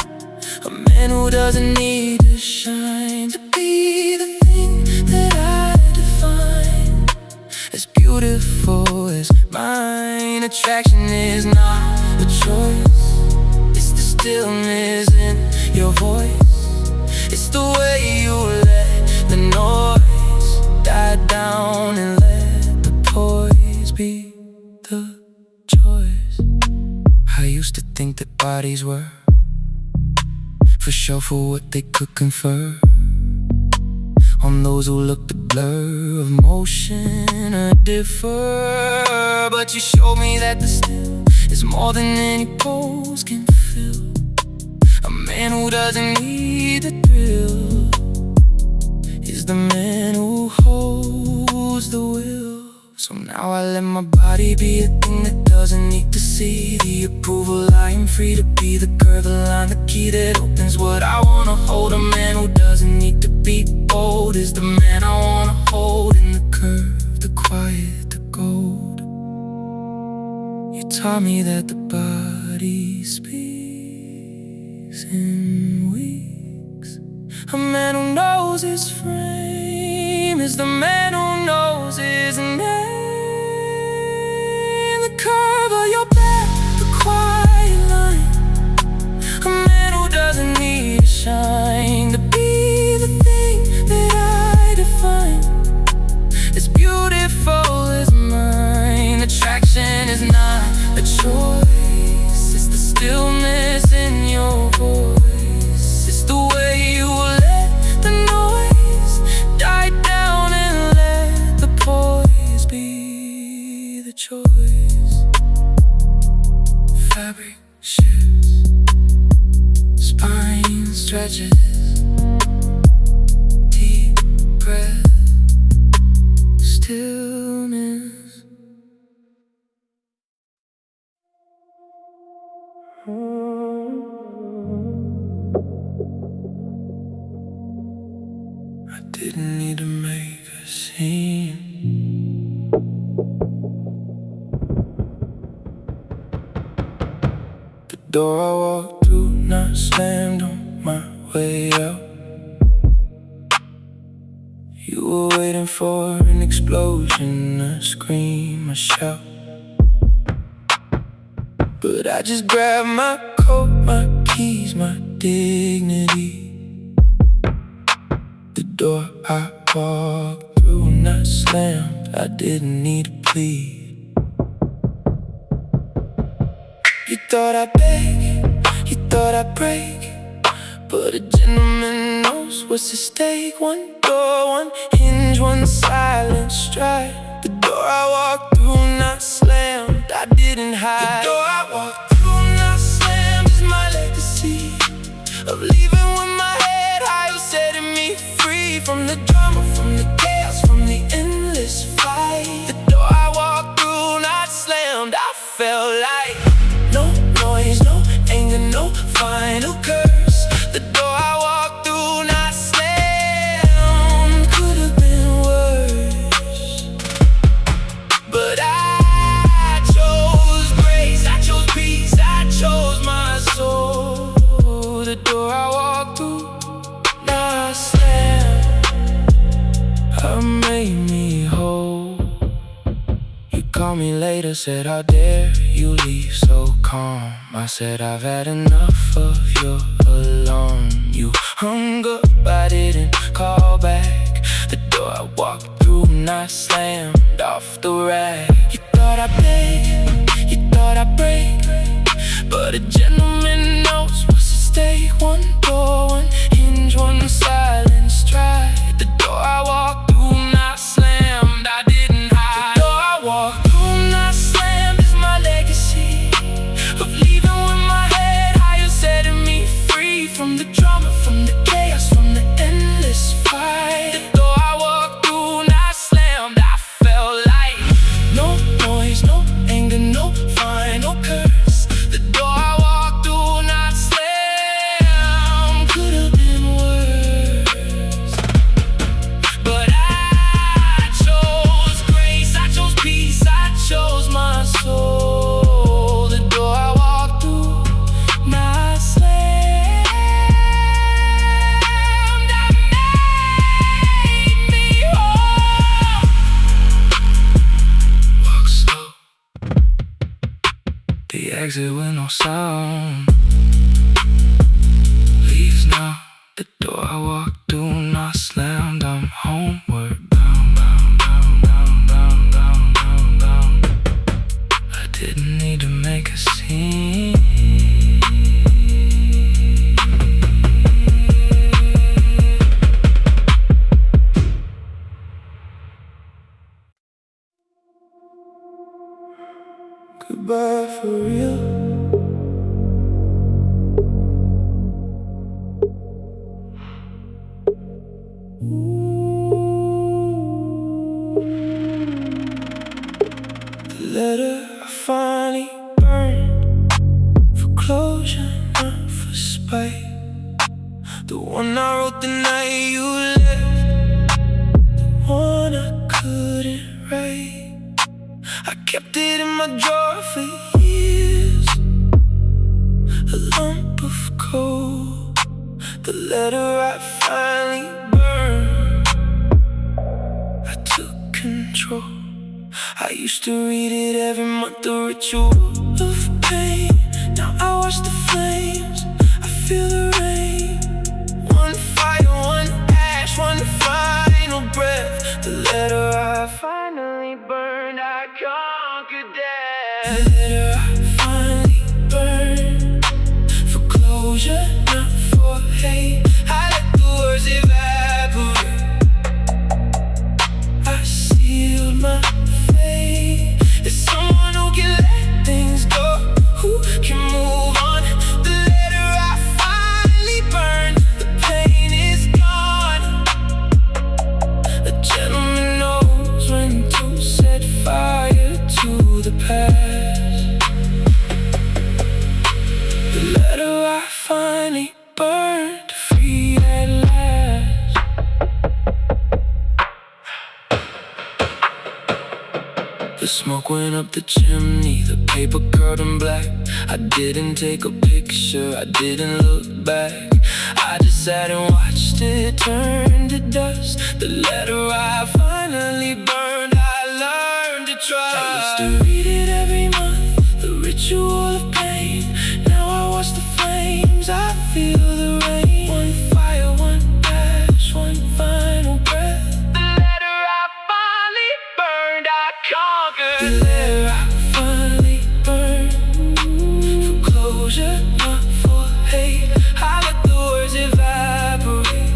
A man who doesn't need to shine to be the thing that I define as beautiful as mine. Attraction is not a choice, it's the stillness in your voice. It's the way you let the noise die down and let the poise be the choice. I used to think that bodies were for show, for what they could confer on those who look the blur of motion or differ. But you showed me that the still is more than any pose can fill. A man who doesn't need the thrill is the man who holds the will. So now I let my body be a thing that doesn't need to see the approval. I am free to be the curve, the line, the key that opens what I wanna hold. A man who doesn't need to be bold is the man I wanna hold. In the curve, the quiet, the gold. You taught me that the body speaks in weeks. A man who knows his frame is the man who knows his name. The curve of your back, the quiet line. A man who doesn't need to shine to be the thing that I define as beautiful as mine. Attraction is not a choice, it's the stillness in your voice. It's the way you let the noise die down and let the poise be the choice. Fabric shifts, spine stretches, deep breath, stillness. I didn't need to make a scene. The door I walked through, not slammed on my way out. You were waiting for an explosion, a scream, a shout. But I just grabbed my coat, my keys, my dignity. The door I walked through, not slammed, I didn't need to plead. You thought I'd beg, you thought I'd break, but a gentleman knows what's at stake. One door, one hinge, one silent strike. The door I walked through, not slammed, I didn't hide. The door I walked through, not slammed, is my legacy of leaving with my head high, setting me free from the drama, from the chaos, from the endless fight. called me later, said, how dare you leave so calm. I said, I've had enough of your alarm. You hung up, I didn't call back. The door I walked through and I slammed off the rack. You thought I'd beg, you thought I'd break, but a gentleman knows what's at stake. One door, one hinge, one silent stride. The door I walked through and I slammed, I didn't hide. The door I walked through and I slammed is my legacy of leaving with my head higher, setting me free from the drama, from the chaos, from the endless fight. The door I walked through and I slammed, I felt like no noise, no anger, no final curse. The door I walked through and I slammed could have been worse, but I chose grace, I chose peace, I chose my soul. The door I walked through and I slammed, that made me whole. Walk slow, the exit with no sound. Leaves now, the door I walked through and I slammed. I'm homeward bound, bound, bound, bound, bound, bound, bound, bound. I didn't need to make a scene. Goodbye for real. The letter I finally burned, for closure, not for spite. The one I wrote the night you left, the one I couldn't write. I kept it in my drawer for years, a lump of coal. The letter I finally burned, I took control. I used to read it every month, the ritual of pain. Now I watch the flames, I feel the rain. One fire, one ash, one final breath. The letter I finally burned, I conquered death. The letter I finally burned, for closure, not for hate. I let the words evaporate, I sealed my fate. There's someone who can let things go, who can move on. The letter I finally burned, the pain is gone. A gentleman knows when to set fire to the past. The letter I finally burned, free at last. The smoke went up the chimney, the paper curled in black. I didn't take a picture, I didn't look back. I just sat and watched it turn to dust. The letter I finally burned, I learned to trust. I used to read it every month, the ritual of pain. Now I watch the flames, I feel the rain. One fire, one ash, one final breath. The letter I finally burned, I conquered. The letter I finally burned, for closure, not for hate. I let the words evaporate,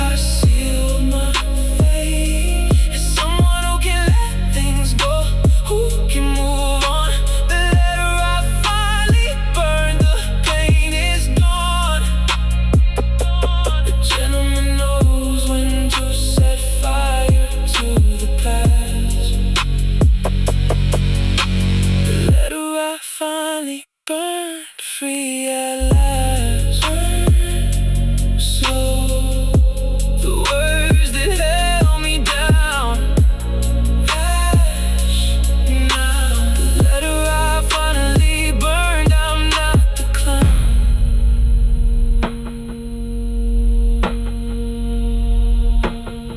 I sealed my fate. There's someone who can let things go, who can move on. The letter I finally burned, the pain is gone. The gentleman knows when to set fire to the past. The letter I finally burned, free at last. So the words that held me down, ash now. The letter I finally burned, I'm not the clown.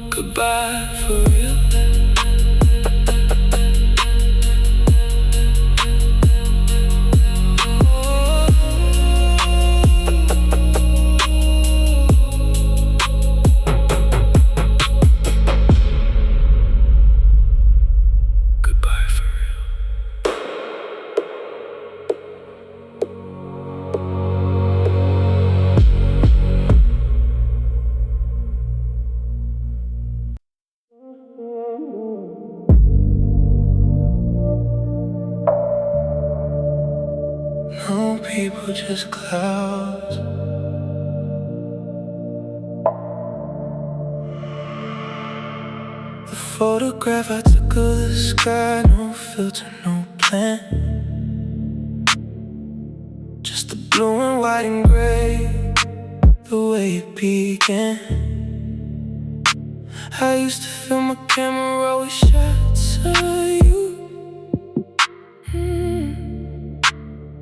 Goodbye for real. people just clouds. The photograph I took of the sky, no filter, no plan. Just the blue and white and gray, the way it began. I used to fill my camera with shots of you.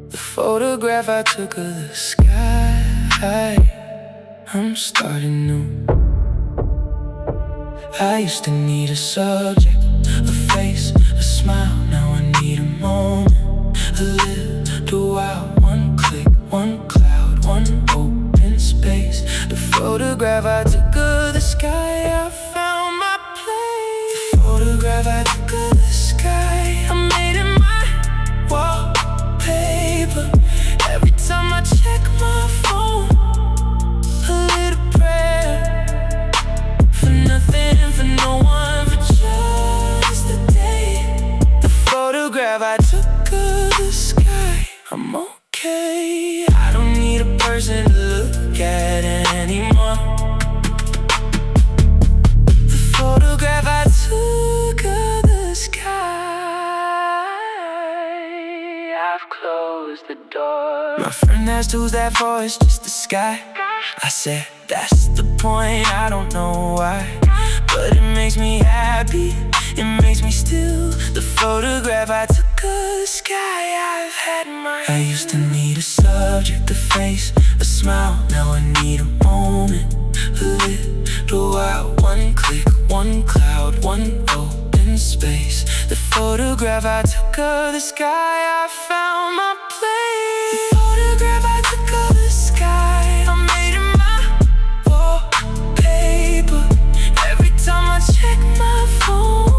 The photograph I took of the sky, I'm starting new. I used to need a subject, a face, a smile. Now I need a moment, a little while. One click, one cloud, one open space. The photograph I took of the sky, I found my place. The photograph I took of the sky, I made it my wallpaper. Every time I check my phone, a little prayer. For nothing, for no one, for just a day. The photograph I took of the sky, I'm okay. I don't need a person to look at anymore. The photograph I took of the sky, I've closed the door. My friend asked who's that for, it's just the sky. I said, that's the point, I don't know why, but it makes me happy, it makes me still. The photograph I took of the sky, I've had mine. I used to need a subject, a face, a smile. Now I need a moment, a little while. One click, one cloud, one open space. The photograph I took of the sky, I found my place. The photograph I took of the sky, I made it my wallpaper. Every time I check my phone,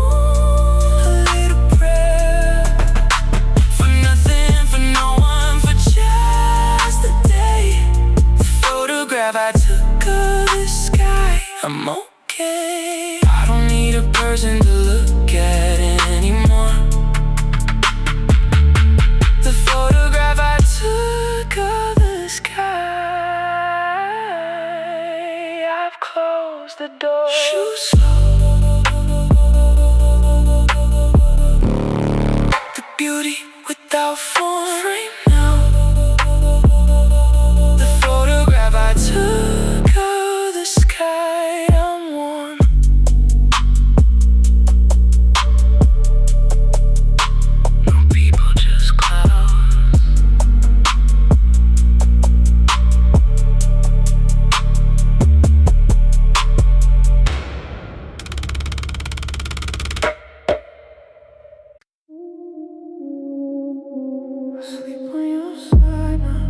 a little prayer. For nothing, for no one, for just a day. The photograph I took of the sky, I'm okay. I don't need a person to look at anymore. The photograph I took of the sky, I've closed the door. Shoot slow, the beauty without form. Frame now, the photograph I took of the sky, I'm warm. No people, just clouds. Sleep on your side now.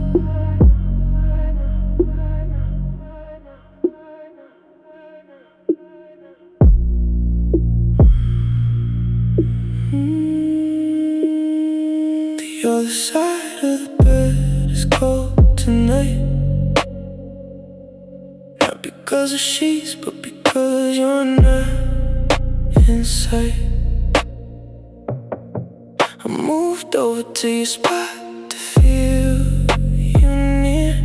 The other side of the bed is cold tonight. Not because of sheets, but because you're not in sight. I moved over to your spot to feel you near.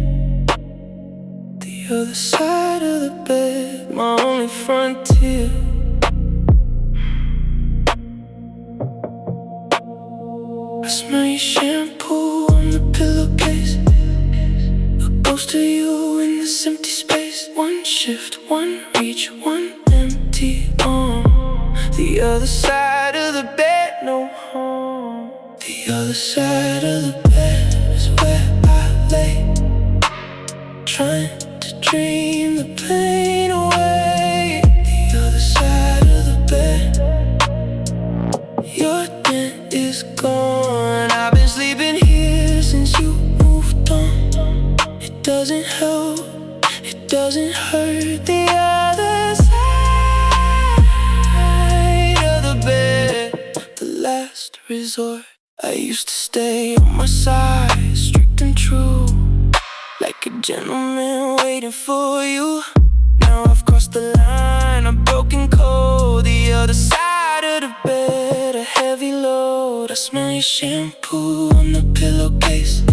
The other side of the bed, my only frontier. I smell your shampoo on the pillowcase, a ghost of you in this empty space. One shift, one reach, one empty arm. The other side of the bed, no home. The other side of the bed is where I lay, trying to dream the pain away. The other side of the bed, your dent is gone. I've been sleeping here since you moved on. It doesn't help, it doesn't hurt. The other side of the bed, the last resort. I used to stay on my side, strict and true, like a gentleman waiting for you. Now I've crossed the line, I'm broken cold. The other side of the bed, a heavy load. I smell your shampoo on the pillowcase,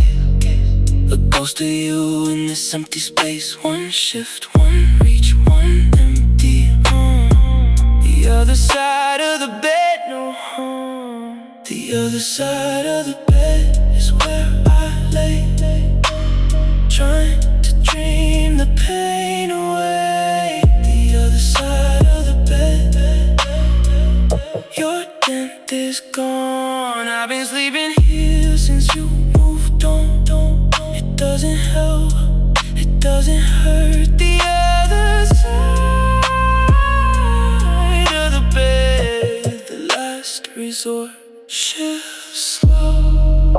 Ghost of you in this empty space. One shift, one reach, one empty home. The other side of the bed, no home. The other side of the bed is where I lay, trying to dream the pain away. The other side of the bed, your dent is gone. I've been sleeping here since you moved on. It doesn't help, it doesn't hurt. The other side of the bed, the last resort. Shift slow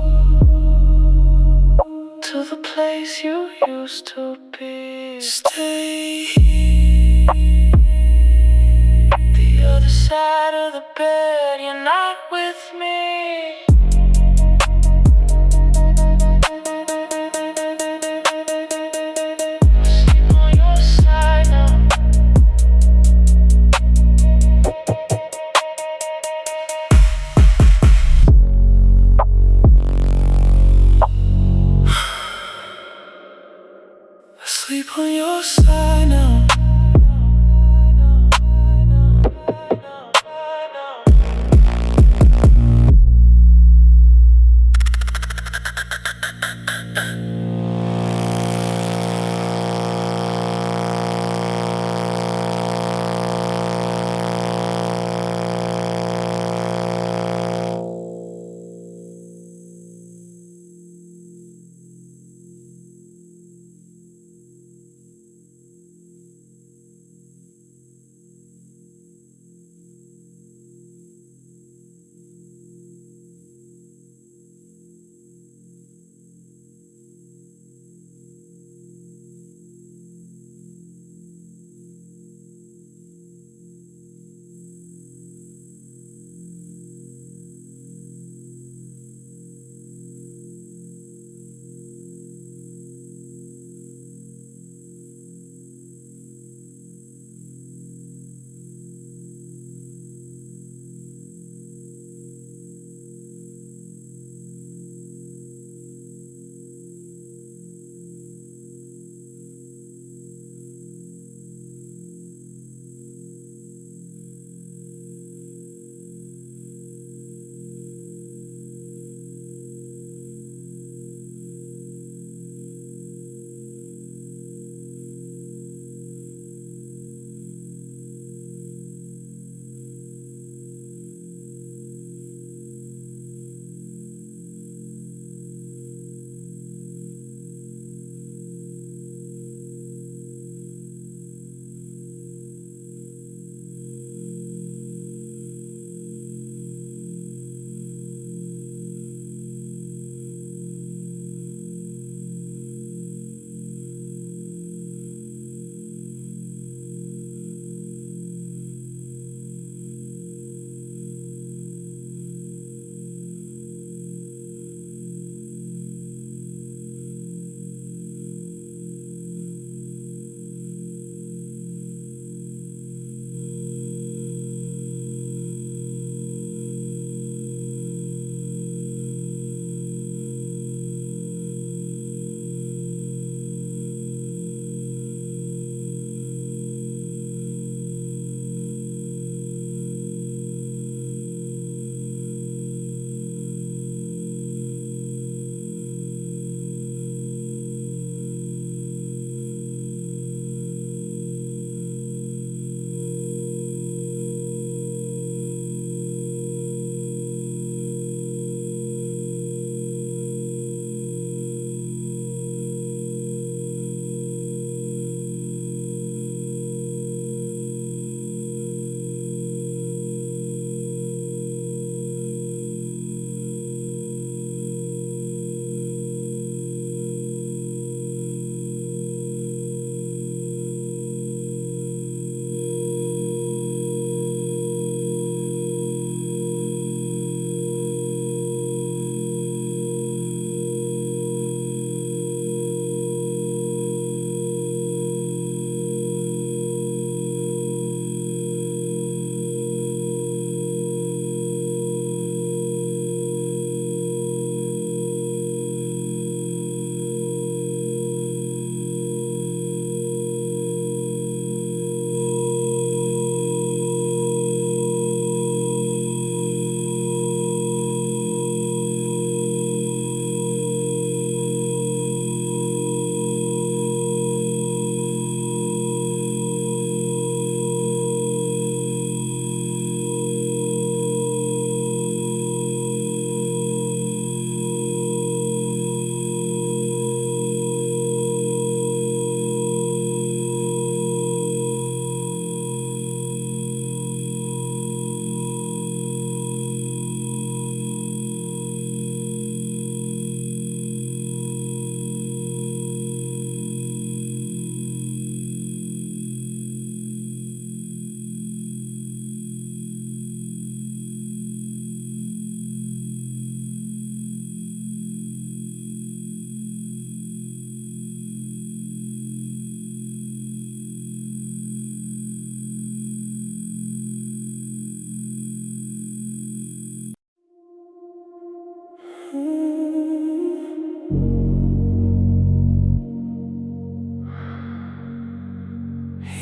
to the place you used to be. Stay here. The other side of the bed, you're not with me. Sleep on your side now. Sleep on your side now.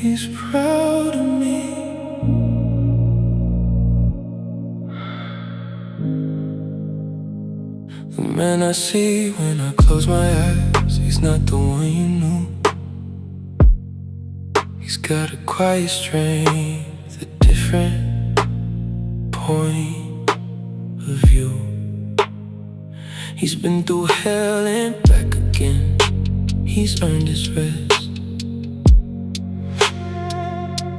He's proud of me. The man I see when I close my eyes, he's not the one you knew. He's got a quiet strength, a different point of view. He's been through hell and back again. He's earned his rest.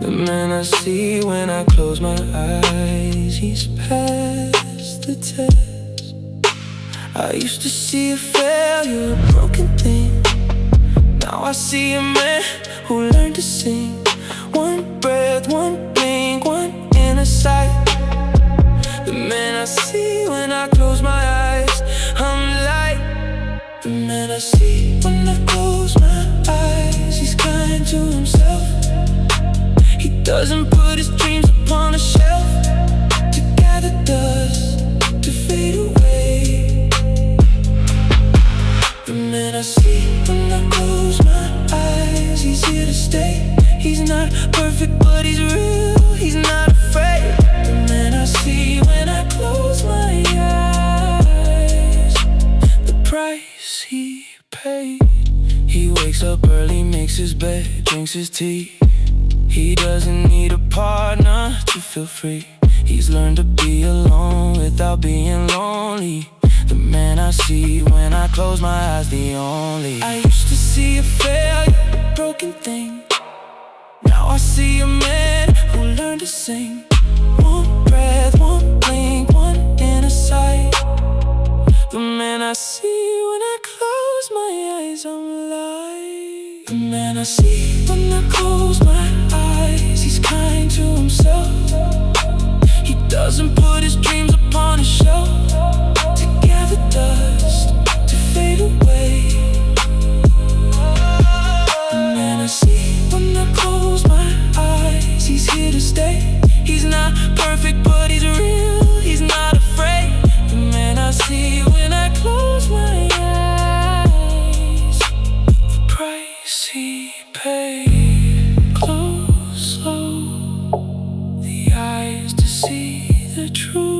The man I see when I close my eyes, he's passed the test. I used to see a failure, a broken thing. Now I see a man who learned to sing. One breath, one blink, one inner sight. The man I see when I close my eyes, I'm like. The man I see when I close my eyes, he's kind to himself. He doesn't put his dreams upon a shelf to gather dust, to fade away. The man I see when I close my eyes, he's here to stay. He's not perfect, but he's real, he's not afraid. The man I see when I close my eyes, the price he paid. He wakes up early, makes his bed, drinks his tea. He doesn't need a partner to feel free. He's learned to be alone without being lonely. The man I see when I close my eyes, the only. I used to see a failure, broken thing. Now I see a man who learned to sing. One breath, one blink, one inner sight. The man I see when I close my eyes, I'm alive. The man I see when I close my eyes, he's kind to himself. He doesn't put his dreams upon a shelf to gather dust, to fade away. The man I see when I close my eyes, he's here to stay. He's not perfect, but he's real, he's not afraid. The man I see when I close my eyes, the price he paid. Close slow the eyes to see the truth.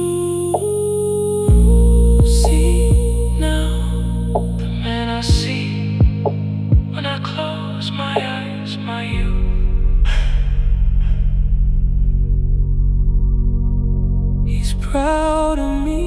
See now, the man I see when I close my eyes, my you. He's proud of me.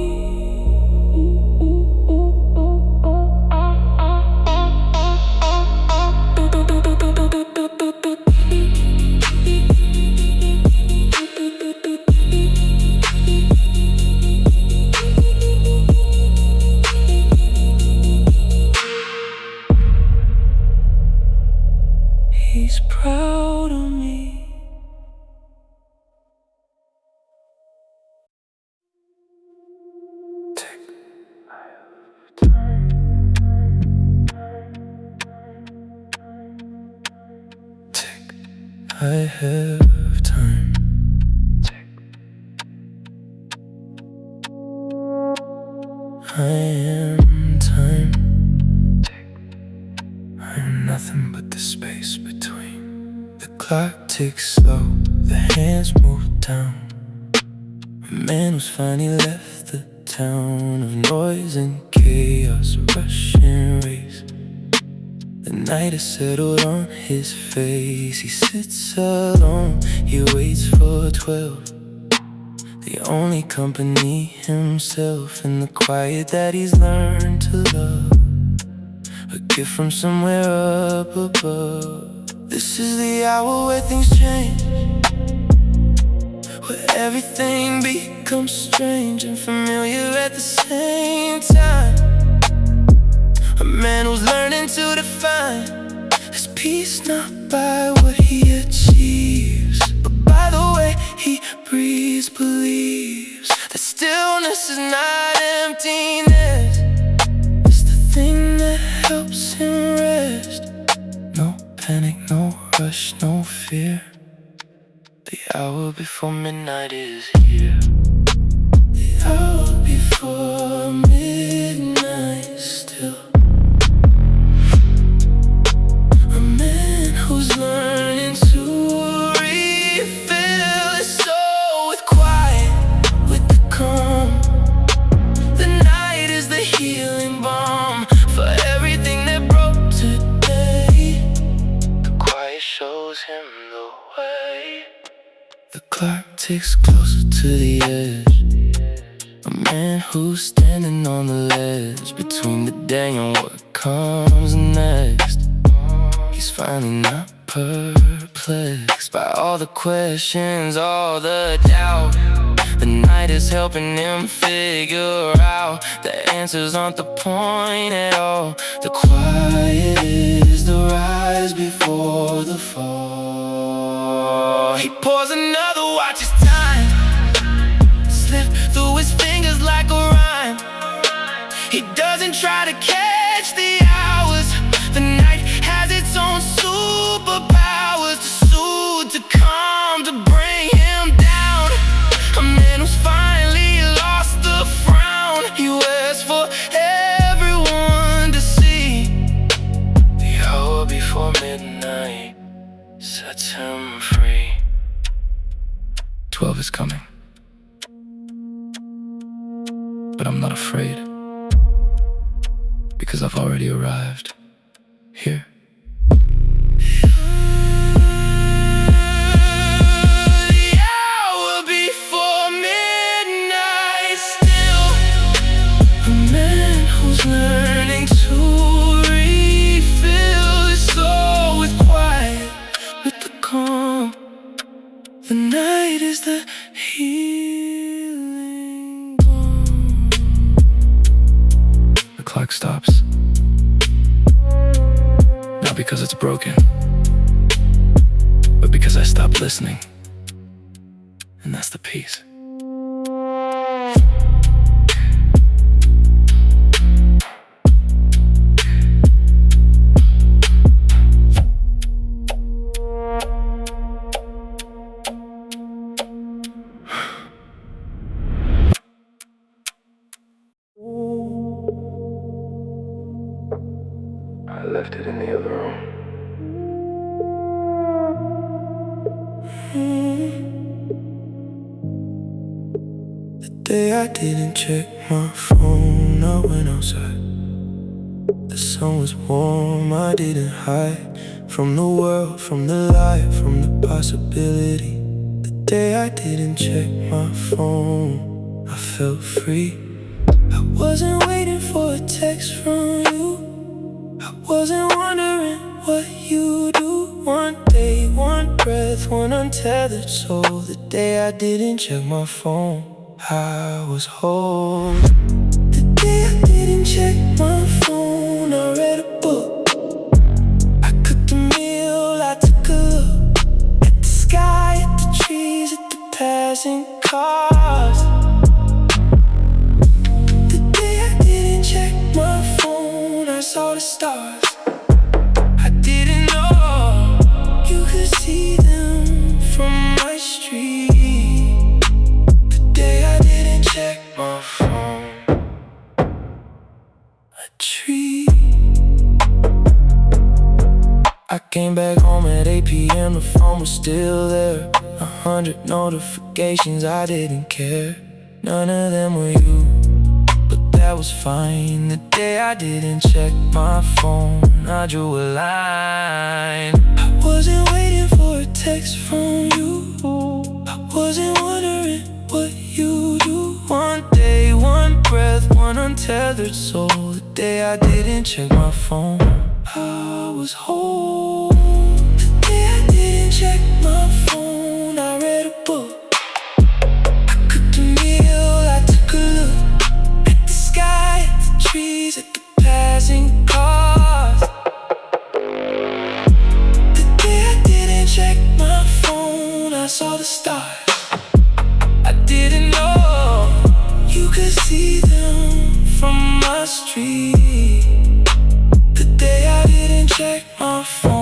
He's proud of me. I have time. I am time. I am nothing but the space between. The clock ticks slow, the hands move down. A man who's finally left the town of noise and chaos, a rushing race. The night has settled on his face. He sits alone, he waits for 12. The only company, himself, in the quiet that he's learned to love. A gift from somewhere up above. This is the hour where things change, where everything becomes strange and familiar at the same time. A man who's learning to define his peace not by what he achieves, but by the way he breathes, believes that stillness is not emptiness. It's the thing that helps him rest. No panic, no rush, no fear. The hour before midnight is here. The hour before midnight still. A man who's learning to clock ticks closer to the edge. A man who's standing on the ledge between the day and what comes next. He's finally not perplexed by all the questions, all the doubt. The night is helping him figure out the answers aren't the point at all. The quiet is the rise before the fall. He pours another, watch his time slip through his fingers like a rhyme. He doesn't try to catch the hours. The night has its own superpowers to soothe, to calm, to bring him down. A man who's finally lost the frown. He wears for everyone to see. The hour before midnight sets him free. 12 is coming, but I'm not afraid, because I've already arrived here. The hour before midnight, still a man who's learning to refill his soul with quiet, with the calm. The night is the healing balm. The clock stops, not because it's broken, but because I stopped listening. And that's the peace. I left it in the other room. The day I didn't check my phone, I went outside. The sun was warm, I didn't hide from the world, from the light, from the possibility. The day I didn't check my phone, I felt free. I wasn't waiting for a text from you. I wasn't wondering what you do. One day, one breath, one untethered soul. The day I didn't check my phone, I was whole. The day I didn't check my phone, I read a book. I cooked a meal, I took a look at the sky, at the trees, at the passing cars. The day I didn't check my phone, I saw the stars. I didn't know you could see them from my street. The day I didn't check my phone, a tree. I came back home at 8 p.m. The phone was still there. 100 notifications, I didn't care. None of them were you, but that was fine. The day I didn't check my phone, I drew a line. I wasn't waiting for a text from you. I wasn't wondering what you do. One day, one breath, one untethered soul. The day I didn't check my phone, I was whole. The day I didn't check my phone, I read a book. I cooked a meal, I took a look at the sky, at the trees, at the passing cars. The day I didn't check my phone, I saw the stars. I didn't know you could see them from my street. The day I didn't check my phone,